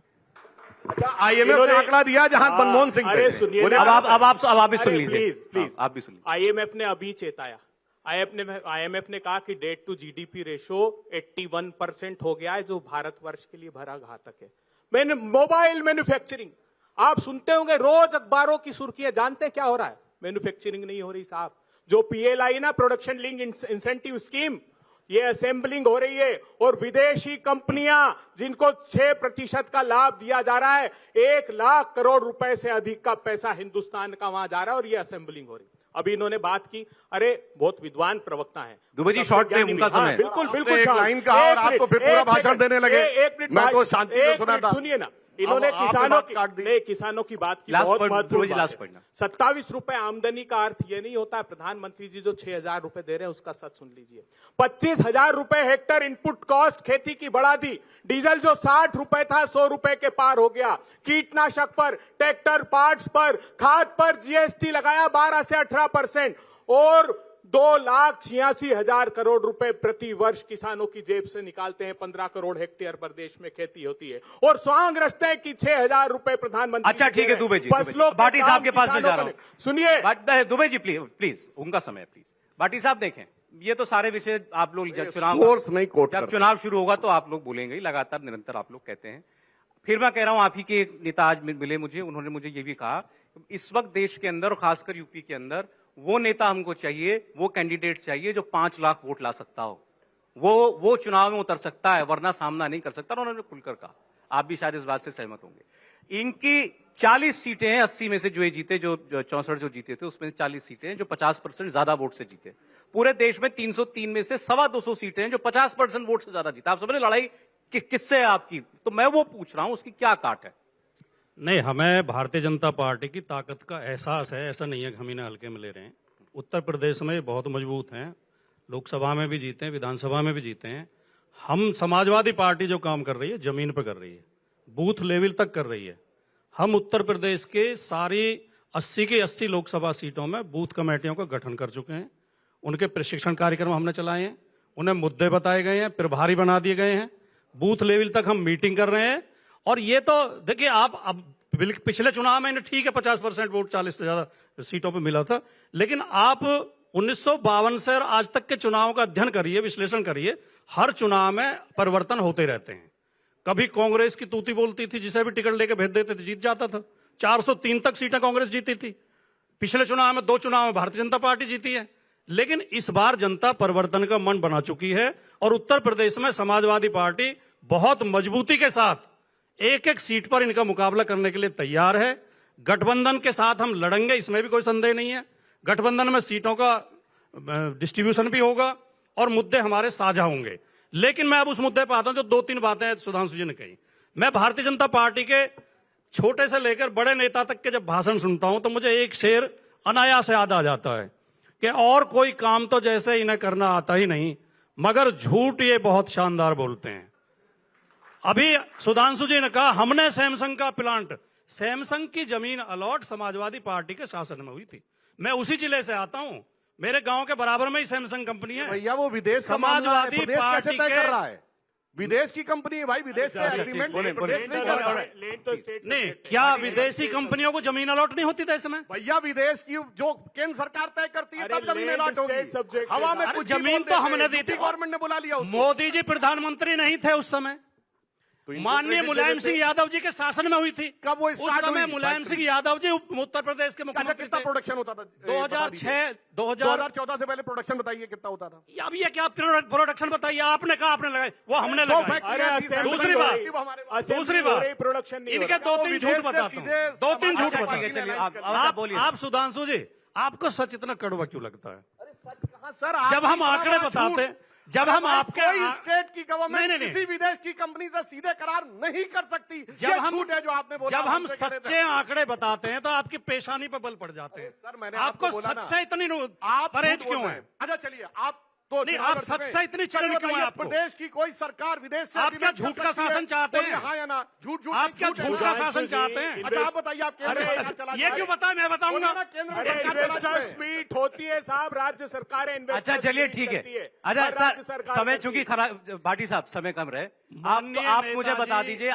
S2: अच्छा, IMF ने आंकड़ा दिया जहां मनमोहन सिंह थे।
S3: अरे सुनिए,
S1: अब आप भी सुन लीजिए,
S3: प्लीज
S1: आप भी सुन लीजिए।
S3: IMF ने अभी चेताया, IMF ने कहा कि डेट टू GDP रेशो 81% हो गया है, जो भारतवर्ष के लिए भरा घातक है। मैंने मोबाइल मैन्युफैक्चरिंग, आप सुनते होंगे रोज अखबारों की सुर्खियां, जानते क्या हो रहा है? मैन्युफैक्चरिंग नहीं हो रही साहब। जो PLI ना, प्रोडक्शन लिंक इंसेंटिव स्कीम, ये असेंबलिंग हो रही है, और विदेशी कंपनियां जिनको 6% का लाभ दिया जा रहा है, 1 लाख करोड़ रुपए से अधिक का पैसा हिंदुस्तान का वहां जा रहा है, और ये असेंबलिंग हो रही है। अभी इन्होंने बात की, अरे बहुत विद्वान प्रवक्ता हैं
S1: दुबे जी, शॉर्ट में उनका समय।
S3: बिल्कुल बिल्कुल,
S2: एक लाइन कहा और आप तो फिर पूरा भाषण देने लगे।
S3: एक मिनट,
S2: मैं तो शांति से सुना था।
S3: सुनिए ना, इन्होंने किसानों की बात की, बहुत महत्वपूर्ण बात है। 27 रुपए आमदनी का अर्थ ये नहीं होता है, प्रधानमंत्री जी जो 6,000 रुपए दे रहे हैं उसका सच सुन लीजिए। 25,000 रुपए हेक्टर इनपुट कॉस्ट खेती की बढ़ा दी, डीजल जो 60 रुपए था 100 रुपए के पार हो गया, कीटनाशक पर, ट्रैक्टर पार्ट्स पर, खाद पर GST लगाया 12 से 18%, और 2,86,000 करोड़ रुपए प्रति वर्ष किसानों की जेब से निकालते हैं। 15 करोड़ हेक्टेयर पर देश में खेती होती है, और स्वांग रचते हैं कि 6,000 रुपए प्रधानमंत्री।
S1: अच्छा ठीक है दुबे जी, भाटी साहब के पास में जा रहा हूं।
S3: सुनिए
S1: दुबे जी, प्लीज उनका समय प्लीज। भाटी साहब देखें, ये तो सारे विषय आप लोग जब चुनाव शुरू होगा तो आप लोग बोलेंगे, लगातार निरंतर आप लोग कहते हैं। फिर मैं कह रहा हूं, आप ही के एक नेता आज मिले मुझे, उन्होंने मुझे ये भी कहा, इस वक्त देश के अंदर और खासकर यूपी के अंदर वो नेता हमको चाहिए, वो कैंडिडेट चाहिए जो 5 लाख वोट ला सकता हो, वो चुनाव में उतर सकता है, वरना सामना नहीं कर सकता। उन्होंने खुलकर कहा, आप भी शायद इस बात से सहमत होंगे। इनकी 40 सीटें हैं 80 में से, जो ये जीते, जो 64 जो जीते थे उसमें 40 सीटें हैं जो 50% ज्यादा वोट से जीते। पूरे देश में 303 में से 225 सीटें हैं जो 50% वोट से ज्यादा जीते। आप समझ, लड़ाई किससे है आपकी? तो मैं वो पूछ रहा हूं, उसकी क्या काट है?
S4: नहीं, हमें भारतीय जनता पार्टी की ताकत का एहसास है, ऐसा नहीं है कि हम इन्हें हल्के में ले रहे हैं। उत्तर प्रदेश में बहुत मजबूत हैं, लोकसभा में भी जीते हैं, विधानसभा में भी जीते हैं। हम समाजवादी पार्टी जो काम कर रही है जमीन पर कर रही है, बूथ लेवल तक कर रही है। हम उत्तर प्रदेश के सारी 80 की 80 लोकसभा सीटों में बूथ कमेटियों का गठन कर चुके हैं। उनके प्रशिक्षण कार्यक्रम हमने चलाए हैं, उन्हें मुद्दे बताए गए हैं, प्रभारी बना दिए गए हैं, बूथ लेवल तक हम मीटिंग कर रहे हैं। और ये तो देखिए, आप अब पिछले चुनाव में ठीक है 50% वोट 40 से ज्यादा सीटों पे मिला था, लेकिन आप 1952 से आज तक के चुनाव का अध्ययन करिए, विश्लेषण करिए, हर चुनाव में परिवर्तन होते रहते हैं। कभी कांग्रेस की तूती बोलती थी, जिसे भी टिकट लेके भेज देते थे जीत जाता था। 403 तक सीटें कांग्रेस जीती थी। पिछले चुनाव में 2 चुनाव में भारतीय जनता पार्टी जीती है। लेकिन इस बार जनता परिवर्तन का मन बना चुकी है, और उत्तर प्रदेश में समाजवादी पार्टी बहुत मजबूती के साथ एक एक सीट पर इनका मुकाबला करने के लिए तैयार है। गठबंधन के साथ हम लड़ेंगे, इसमें भी कोई संदेह नहीं है। गठबंधन में सीटों का डिस्ट्रीब्यूशन भी होगा और मुद्दे हमारे साझा होंगे। लेकिन मैं अब उस मुद्दे पर आता हूं जो 2-3 बातें सुधांशु जी ने कही। मैं भारतीय जनता पार्टी के छोटे से लेकर बड़े नेता तक के जब भाषण सुनता हूं तो मुझे एक शेर अनायास याद आ जाता है कि और कोई काम तो जैसे इन्हें करना आता ही नहीं, मगर झूठ ये बहुत शानदार बोलते हैं। अभी सुधांशु जी ने कहा हमने सैमसंग का प्लांट, सैमसंग की जमीन अलॉट समाजवादी पार्टी के शासन में हुई थी। मैं उसी जिले से आता हूं, मेरे गांव के बराबर में ही सैमसंग कंपनी है।
S2: भैया वो विदेश
S4: समाजवादी पार्टी
S2: कर रहा है। विदेश की कंपनी है भाई, विदेश से
S1: अच्छा,
S2: एग्रीमेंट
S1: बोले, बोले।
S2: प्रदेश नहीं कर रहा है।
S3: लेन तो स्टेट
S4: नहीं, क्या विदेशी कंपनियों को जमीन अलॉट नहीं होती देश में?
S2: भैया विदेश की जो केंद्र सरकार तय करती है
S3: अरे
S2: तब जमीन
S3: land
S2: अलॉट होगी।
S3: state subject
S2: हवा
S3: है।
S2: में
S4: अरे
S2: कुछ भी
S4: जमीन
S2: बोल
S4: तो
S2: देते हैं,
S4: हमने दी
S2: यूपी
S4: थी।
S2: गवर्नमेंट ने बुला लिया उसको।
S4: मोदी जी प्रधानमंत्री नहीं थे उस समय,
S2: तो इनको
S4: माननीय
S2: credit
S4: मुलायम
S2: देते
S4: सिंह
S2: हैं।
S4: यादव जी के शासन में हुई थी।
S2: कब वो
S4: उस
S2: start
S4: समय
S2: हुई?
S4: मुलायम सिंह यादव जी उत्तर प्रदेश के
S2: अच्छा
S4: मुख्यमंत्री
S2: कितना
S4: थे।
S2: प्रोडक्शन होता था?
S4: 2006
S2: 2014 से पहले प्रोडक्शन बताइए कितना होता था?
S4: अब ये क्या प्रोडक्शन बताइए, आपने कहा आपने लगाई, वो हमने
S2: दो
S4: लगाई।
S2: फैक्ट्री
S3: अरे
S2: है,
S3: assembly
S4: दूसरी
S3: हो
S4: बात,
S3: रही,
S2: हमारे पास।
S3: assembly
S4: दूसरी
S3: हो
S4: बात,
S3: रही, प्रोडक्शन नहीं हो
S4: इनके
S3: रहा।
S4: दो
S2: वो
S4: तीन
S2: विदेश
S4: झूठ
S2: से
S4: बताता
S2: सीधे
S4: हूँ, दो तीन झूठ
S1: अच्छा, ठीक
S4: बताता
S1: है,
S4: हूँ।
S1: चलिए आप बोलिए।
S4: आप सुधांशु जी, आपको सच इतना कड़वा क्यों लगता है?
S2: अरे सच कहाँ सर,
S4: जब हम आंकड़े बताते हैं, जब हम आपके
S2: कोई स्टेट की गवर्नमेंट
S4: नहीं, नहीं,
S2: किसी विदेश की कंपनी से सीधे करार नहीं कर सकती।
S4: जब
S2: ये
S4: हम
S2: झूठ है जो आपने बोला।
S4: जब हम
S2: हमसे कह रहे थे।
S4: सच्चे आंकड़े बताते हैं तो आपकी पेशानी पर बल पड़ जाते हैं।
S2: सर मैंने
S4: आपको
S2: बोला
S4: सच
S2: ना,
S4: से इतनी
S2: आप
S4: परहेज
S2: झूठ बोल
S4: क्यों
S2: रहे
S4: है?
S2: हैं। अच्छा चलिए, आप तो
S4: नहीं,
S2: चुनाव
S4: आप
S2: लड़
S4: सच
S2: चुके
S4: से
S2: हैं।
S4: इतनी
S2: चलिए
S4: चिढ़न क्यों है
S2: बताइए,
S4: आपको?
S2: प्रदेश की कोई सरकार विदेश से
S4: आप क्या
S2: agreement कर
S4: झूठ का
S2: सकती है?
S4: शासन चाहते
S2: बोलिए
S4: हैं?
S2: हाँ या ना? झूठ झूठ
S4: आप
S2: नहीं,
S4: क्या
S2: झूठ है।
S4: झूठ का शासन चाहते हैं?
S2: अच्छा आप बताइए, आप केंद्र
S3: अरे,
S2: सरकार चला
S4: ये क्यों बताया, मैं बताऊंगा।
S2: बोलिए ना, केंद्र
S3: अरे
S2: सरकार चला
S3: इन्वेस्टर्स
S2: चुके हैं।
S3: मीट होती है साहब, राज्य सरकारें
S1: अच्छा चलिए ठीक है। अच्छा सर, समय चूंकि खराब, भाटी साहब समय कम रहे,
S4: माननीय
S1: आप मुझे
S4: नेताजी-
S1: बता दीजिए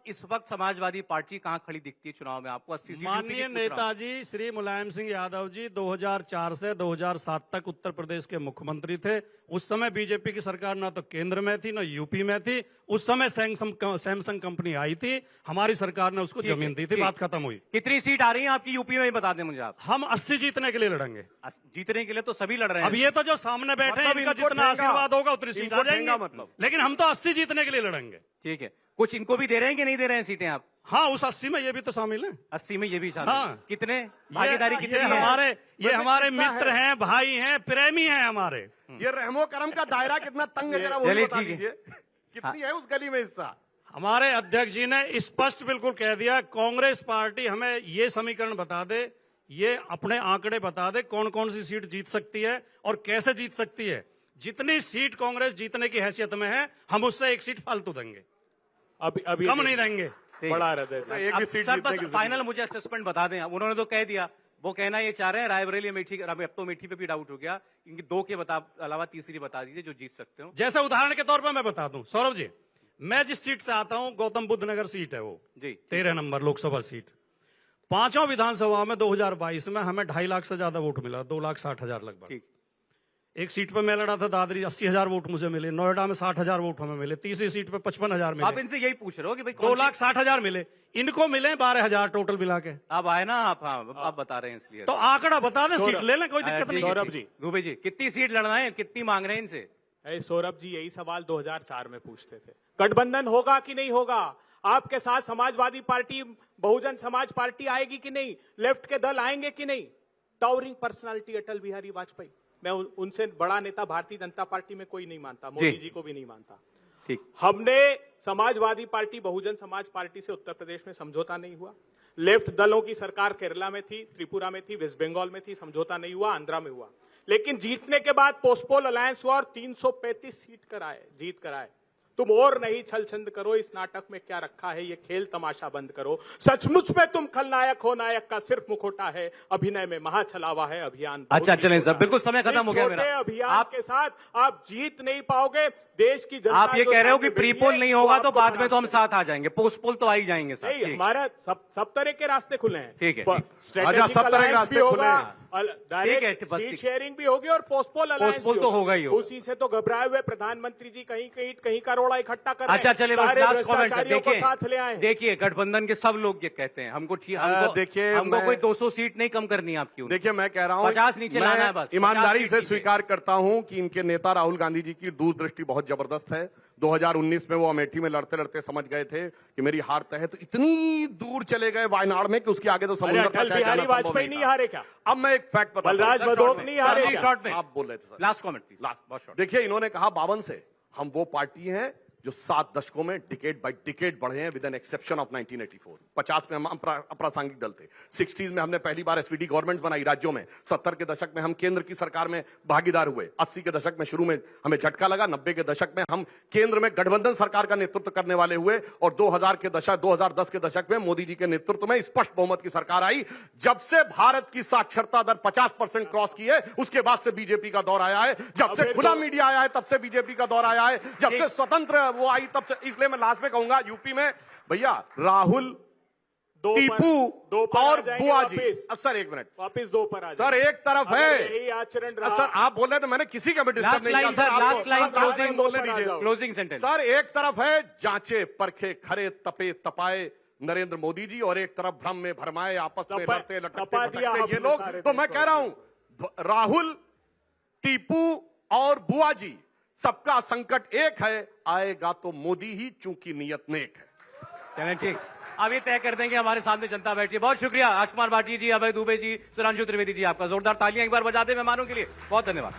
S1: इस वक्त समाजवादी पार्टी कहाँ खड़ी दिखती है चुनाव में आपको? 80 सीट यूपी की
S4: माननीय
S1: पूछ रहा हूं।
S4: नेताजी श्री मुलायम सिंह यादव जी 2004 से 2007 तक उत्तर प्रदेश के मुख्यमंत्री थे। उस समय बीजेपी की सरकार ना तो केंद्र में थी ना यूपी में थी। उस समय सैमसंग कंपनी आई थी, हमारी सरकार ने उसको
S1: ठीक है,
S4: जमीन दी थी,
S1: ठीक।
S4: बात खत्म हुई।
S1: कितनी सीट आ रही है आपकी यूपी में, बता दें मुझे आप।
S4: हम 80 जीतने के लिए लड़ेंगे।
S1: जीतने के लिए तो सभी लड़ रहे हैं।
S4: अब ये तो जो सामने बैठे हैं
S2: मतलब
S4: इनका
S2: इनको
S4: जितना
S2: ठेंगा-
S4: आशीर्वाद होगा उतनी सीट
S2: इनको
S4: आ जाएंगे,
S2: ठेंगा मतलब।
S4: लेकिन हम तो 80 जीतने के लिए लड़ेंगे।
S1: ठीक है, कुछ इनको भी दे रहे हैं कि नहीं दे रहे हैं सीटें आप?
S4: हाँ, उस 80 में ये भी तो शामिल है।
S1: 80 में ये भी शामिल
S4: हाँ।
S1: है। कितने भागीदारी कितनी
S4: ये
S1: है?
S4: हमारे
S2: कितना
S4: मित्र
S2: है?
S4: हैं, भाई हैं, प्रेमी हैं हमारे।
S2: ये रहमो करम का दायरा कितना तंग है, जरा वो भी
S1: चलिए,
S2: बता
S1: ठीक है।
S2: दीजिए। कितनी है उस गली में हिस्सा?
S4: हमारे अध्यक्ष जी ने स्पष्ट बिल्कुल कह दिया, कांग्रेस पार्टी हमें ये समीकरण बता दे, ये अपने आंकड़े बता दे कौन कौन सी सीट जीत सकती है और कैसे जीत सकती है। जितनी सीट कांग्रेस जीतने की हैसियत में है, हम उससे एक सीट फालतू देंगे,
S3: अभी
S4: कम नहीं देंगे।
S3: बड़ा हृदय
S2: एक भी
S1: अब
S2: सीट
S1: सर
S2: जीतने
S1: बस
S2: की
S1: फाइनल मुझे असेसमेंट बता दें। उन्होंने तो कह दिया, वो कहना ये चाह रहे हैं रायबरेली अमेठी, अब तो अमेठी पे भी डाउट हो गया। इनकी दो के अलावा तीसरी बता दीजिए जो जीत सकते हो।
S4: जैसे उदाहरण के तौर पर मैं बता दूं, सौरभ जी, मैं जिस सीट से आता हूं गौतम बुद्ध नगर सीट है, वो
S1: जी
S4: 13 नंबर लोकसभा सीट। पांचों विधानसभा में 2022 में हमें 2.5 लाख से ज्यादा वोट मिला, 2,60,000 लगभग।
S1: ठीक।
S4: एक सीट पे मैं लड़ा था दादरी, 80,000 वोट मुझे मिले। नोएडा में 60,000 वोट हमें मिले। तीसरी सीट पे 55,000
S1: आप
S4: मिले।
S1: इनसे यही पूछ रहे हो कि भाई कौन सी-
S4: 2,60,000 मिले, इनको मिले 12,000 टोटल मिला के।
S1: अब आए ना आप, हाँ आप बता रहे हैं इसलिए।
S4: तो आंकड़ा बता दें, सीट ले लें, कोई दिक्कत नहीं।
S3: सौरभ जी।
S1: दुबे जी कितनी सीट लड़ना है, कितनी मांग रहे हैं इनसे?
S3: सौरभ जी यही सवाल 2004 में पूछते थे, गठबंधन होगा कि नहीं होगा, आपके साथ समाजवादी पार्टी, बहुजन समाज पार्टी आएगी कि नहीं, लेफ्ट के दल आएंगे कि नहीं। टावरिंग पर्सनालिटी अटल बिहारी वाजपेयी, मैं उनसे बड़ा नेता भारतीय जनता पार्टी में कोई नहीं मानता, मोदी जी को भी नहीं मानता।
S1: ठीक।
S3: हमने समाजवादी पार्टी, बहुजन समाज पार्टी से उत्तर प्रदेश में समझौता नहीं हुआ। लेफ्ट दलों की सरकार केरला में थी, त्रिपुरा में थी, वेस्ट बंगाल में थी, समझौता नहीं हुआ, आंध्रा में हुआ। लेकिन जीतने के बाद पोस्टपोल अलायंस हुआ और 335 सीट कराए, जीत कराए। तुम और नहीं छल छंद करो, इस नाटक में क्या रखा है, ये खेल तमाशा बंद करो। सचमुच में तुम खलनायक हो, नायक का सिर्फ मुखौटा है, अभिनय में महाछलावा है, अभियान।
S1: अच्छा चलें सर, बिल्कुल समय खत्म हो गया
S3: छोटे
S1: मेरा।
S3: अभियान
S1: आप
S3: के साथ आप जीत नहीं पाओगे। देश की जनता
S1: आप ये
S3: जो
S1: कह रहे हो कि
S3: सामने
S1: प्री
S3: बैठी
S1: पोल
S3: है,
S1: नहीं
S3: वो
S1: होगा तो
S3: आपको
S1: बाद में तो हम
S3: खराब
S1: साथ आ जाएंगे, पोस्ट पोल तो आ ही जाएंगे साथ।
S3: नहीं,
S1: ठीक।
S3: हमारा सब तरह के रास्ते खुले हैं।
S1: ठीक है, ठीक।
S2: अच्छा, सब तरह के रास्ते खुले हैं।
S1: ठीक है, बस
S3: सीट
S1: ठीक।
S3: शेयरिंग भी होगी और पोस्टपोल अलायंस
S1: पोस्टपोल तो होगा ही होगा।
S3: उसी से तो घबराए हुए प्रधानमंत्री जी कहीं का रोड़ा इकट्ठा कर रहे हैं।
S1: अच्छा चले बस
S3: सारे
S1: लास्ट कमेंट सर,
S3: भ्रष्टाचारियों को साथ ले आए।
S1: देखिए गठबंधन के सब लोग ये कहते हैं हमको ठीक,
S2: देखिए,
S1: हमको
S2: मैं-
S1: कोई 200 सीट नहीं कम करनी है आपकी उनकी।
S2: देखिए मैं कह रहा हूं
S1: 50 नीचे
S2: मैं
S1: लाना है बस, 50
S2: ईमानदारी
S1: सीट
S2: से
S1: नीचे।
S2: स्वीकार करता हूं कि इनके नेता राहुल गांधी जी की दूरदृष्टि बहुत जबरदस्त है। 2019 में वो अमेठी में लड़ते लड़ते समझ गए थे कि मेरी हार तय है, तो इतनी दूर चले गए वायनाड में कि उसके आगे तो समुद्र
S3: अटल बिहारी वाजपेयी नहीं हारे क्या?
S2: अब मैं एक फैक्ट बताता हूं।
S3: बलराज
S2: सर,
S3: बडोक
S2: शॉर्ट में।
S3: नहीं हारे
S2: सर,
S3: क्या?
S1: शॉर्ट में
S2: आप बोल रहे थे sir.
S1: Last comment please,
S2: last
S1: बहुत short।
S2: देखिए, इन्होंने कहा 52 से हम वो पार्टी हैं जो 7 दशकों में डिकेड बाय डिकेड बढ़े हैं, विद एन एक्सेप्शन ऑफ 1984। 50 में हम अप्रासंगिक दल थे, 60s में हमने पहली बार एसपीडी गवर्नमेंट बनाई राज्यों में, 70 के दशक में हम केंद्र की सरकार में भागीदार हुए, 80 के दशक में शुरू में हमें झटका लगा, 90 के दशक में हम केंद्र में गठबंधन सरकार का नेतृत्व करने वाले हुए, और 2010 के दशक में मोदी जी के नेतृत्व में स्पष्ट बहुमत की सरकार आई। जब से भारत की साक्षरता दर 50% क्रॉस की है, उसके बाद से बीजेपी का दौर आया है। जब से खुला मीडिया आया है, तब से बीजेपी का दौर आया है। जब से स्वतंत्र जब वो आई तब से, इसलिए मैं लास्ट में कहूंगा यूपी में भैया राहुल, टीपू और बुआ जी। अब सर एक मिनट,
S3: वापिस दो पर आ जाए।
S2: सर एक तरफ है,
S3: यही आचरण रहा।
S2: सर आप बोल रहे तो मैंने किसी का भी डिस्टर्ब
S1: लास्ट
S2: नहीं किया
S1: line sir, last line closing
S2: बोलने दीजिए।
S1: Closing sentence.
S2: सर एक तरफ है जांचे परखे खरे तपे तपाए नरेंद्र मोदी जी, और एक तरफ भ्रम में भरमाए आपस में लड़ते लटकते
S3: तपा दिया
S2: भटकते ये
S3: आपने
S2: लोग।
S3: सारे
S2: तो मैं
S3: देश
S2: कह रहा हूं राहुल, टीपू और बुआ जी, सबका संकट एक है, आएगा तो मोदी ही, चूंकि नियत नेक है।
S1: चलें ठीक, अब ये तय कर देंगे, हमारे सामने जनता बैठी है। बहुत शुक्रिया आयुष्मान भाटी जी, अभय दुबे जी, सुधांशु त्रिवेदी जी, आपका जोरदार तालियां एक बार बजा दें मेहमानों के लिए। बहुत धन्यवाद।